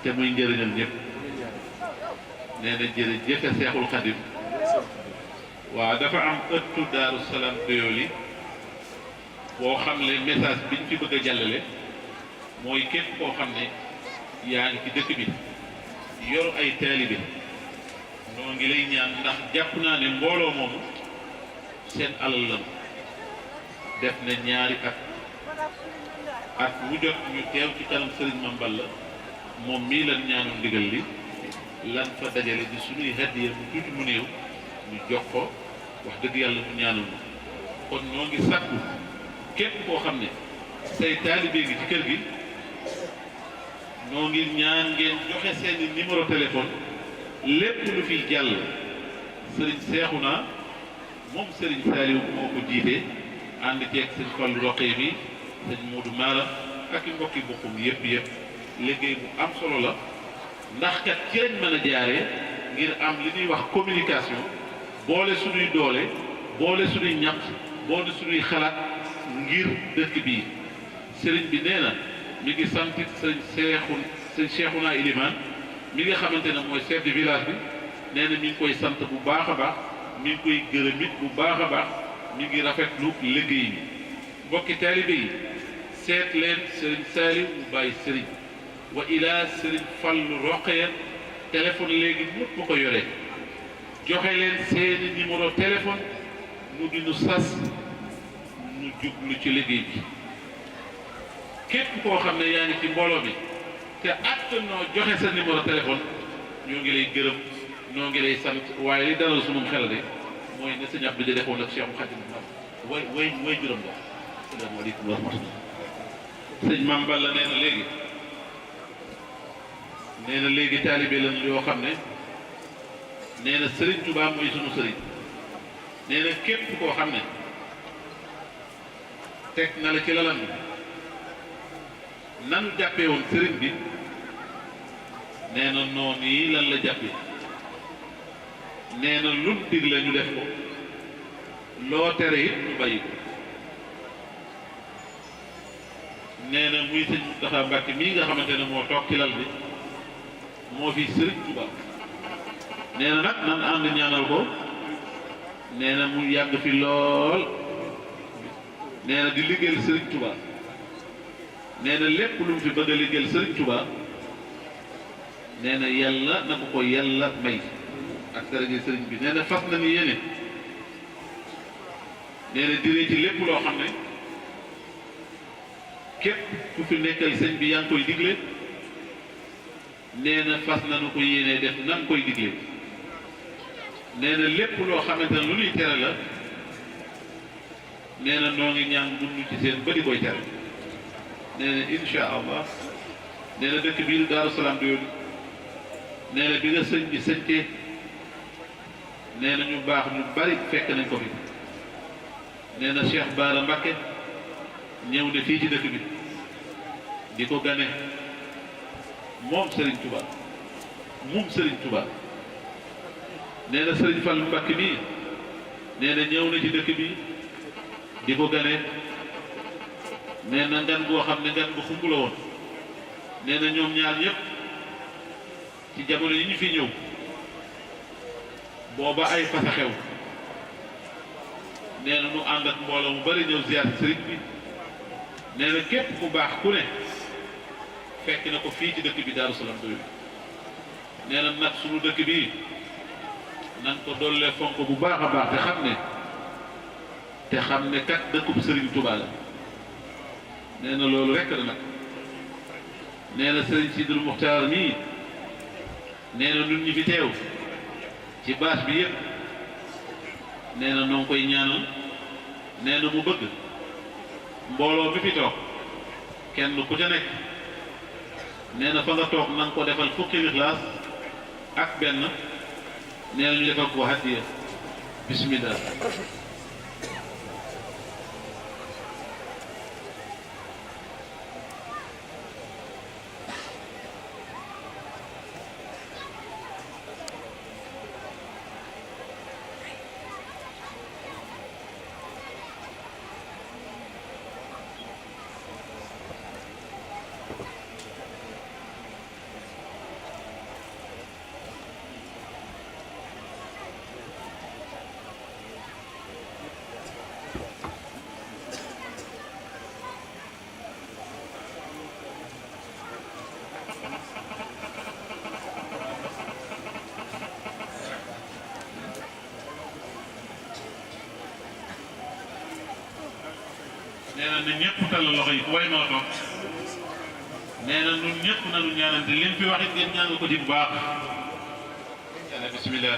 te muy njëriñal ñëpp nee na jërëjëf Seexul Xadim waaw dafa am ëttu Daaru Salaam Doyoly boo xam ne message biñ ci bëgg a jàllale mooy képp koo xam ne yaa ngi ci dëkk bi yor ay taalibe noo ngi lay ñaan ndax jàpp naa ne mbooloo moomu seen alal la def na ñaari at mu jot ñu teew ci kanam Serigne Mame Balla moom mii lan ñaanoon ndigal li lan fa dajale di suñuy hadiya mu tuuti mu néew ñu jox ko wax dëgg yàlla mu ñaanoon kon ñoo ngi sàkku képp koo xam ne say taalibe ngi ci kër gi ñoo ngi ñaan ngeen joxe seeni numéro téléphone lépp lu fiy jàll Serigne Cheikhouna moom Serigne Saliou moo ko jiite ànd ceeg sëñ Fallu Roqee bi sëñ Modou Mara ak i mbokki boppam yëpp liggéey bu am solo la ndax kat ci lañ mën a jaaree ngir am li ñuy wax communication boole suñuy doole boole suñuy ñaq boole suñuy xalaat ngir dëkk bi sëriñ bi nee na mi ngi santit sëñ Cheikhouna Ilimane mi nga xamante ne mooy chef de village bi nee na mi ngi koy sant bu baax a baax mi ngi koy gërëm it bu baax a baax mi ngi rafetlu liggéey bi mbokki taalibe yi seet leen sëriñ Saliou mu bàyyi sëriñ wa ilaa sëriñ Fallu Roqee téléphone léegi ñëpp ko yore joxe leen seeni numéro téléphone mu di nu sas nu jublu ci liggéey bi képp koo xam ne yaa ngi ci mbooloo mi te attanoo joxe sa numéro téléphone ñoo ngi lay gërëm ñoo ngi lay sant waaye li dalal sunum xel de mooy ne sëñ Abdou defoon ak Cheikh Khadim way juróom la asalaamaaleykum wa rahmatullah sëñ Mame Balla nee na léegi taalibe lañ yoo xam ne nee na Serigne Touba mooy sunu sëriñ nee na képp koo xam ne teg na la ci lalam bi nanu jàppee woon sëriñ bi nee na noonu yi lan la jàppee nee na lu digle ñu def ko loo tere it ñu bàyyi ko nee na muy sëñ Moustapha Mbacke mii nga xamante ne moo toog ci lal bi moo fi Serigne Touba nee na nag nan ànd ñaanal ko nee na mu yàgg fi lool nee na di liggéeyal Serigne Touba nee na lépp lu mu fi bëgg a liggéeyal Serigne Touba nee na yàlla na ko yàlla may ak daraja Serigne bi nee na fas na ni yéene nee na diree ci lépp loo xam ne képp ku fi nekkal sëñ bi yaa ngi koy digle nee na fas nañu ko yéene def nan koy digle nee na lépp loo xamante ne lu ñuy tere la nee na noo ngi ñaan dund ci seen ba di koy tere nee na incha allah nee na dëkk bii Daaru Salaam Doyoly nee na bi nga sëñ bi sëñtee nee na ñu baax ñu bari fekk nañ ko fi nee na Cheikh Bara Mbacké ñëw ne fii ci dëkk bi di ko gane moom Serigne Touba nee na Serigne Fallou Mbacké mii nee na ñëw na ci dëkk bi di ko gane nee na ngan goo xam ne ngan gu xumb la woon nee na ñoom ñaar ñëpp ci jamono yi ñu fi ñëw booba ay fasa xew nee na nu ànd ak mbooloo mu bari ñëw ziyaar Serigne bi nee na képp ku baax ku ne fekk na ko fii ci dëkk bi Daaru Salaam Doyoly nee na nag sunu dëkk bii nan ko dollee fonk bu baax a baax te xam ne kat dëkkub Serigne Touba la nee na loolu rekk la nag nee na Serigne Sidil Muxtaar mii nee na ñun ñi fi teew ci baas bi yëpp nee na noo ngi koy ñaanal nee na mu bëgg mbooloo mi fi toog kenn ku ca nekk nee na fa nga toog na nga ko defal fukki Ixlaas ak benn nee na ñu defal ko hadiya bismillah nee na ne ñëpp tàllal loxo yi ku way noo toog nee na ñun ñëpp nañu ñaanante lim fi wax it ngeen ñaan ko ci bu baax bismillah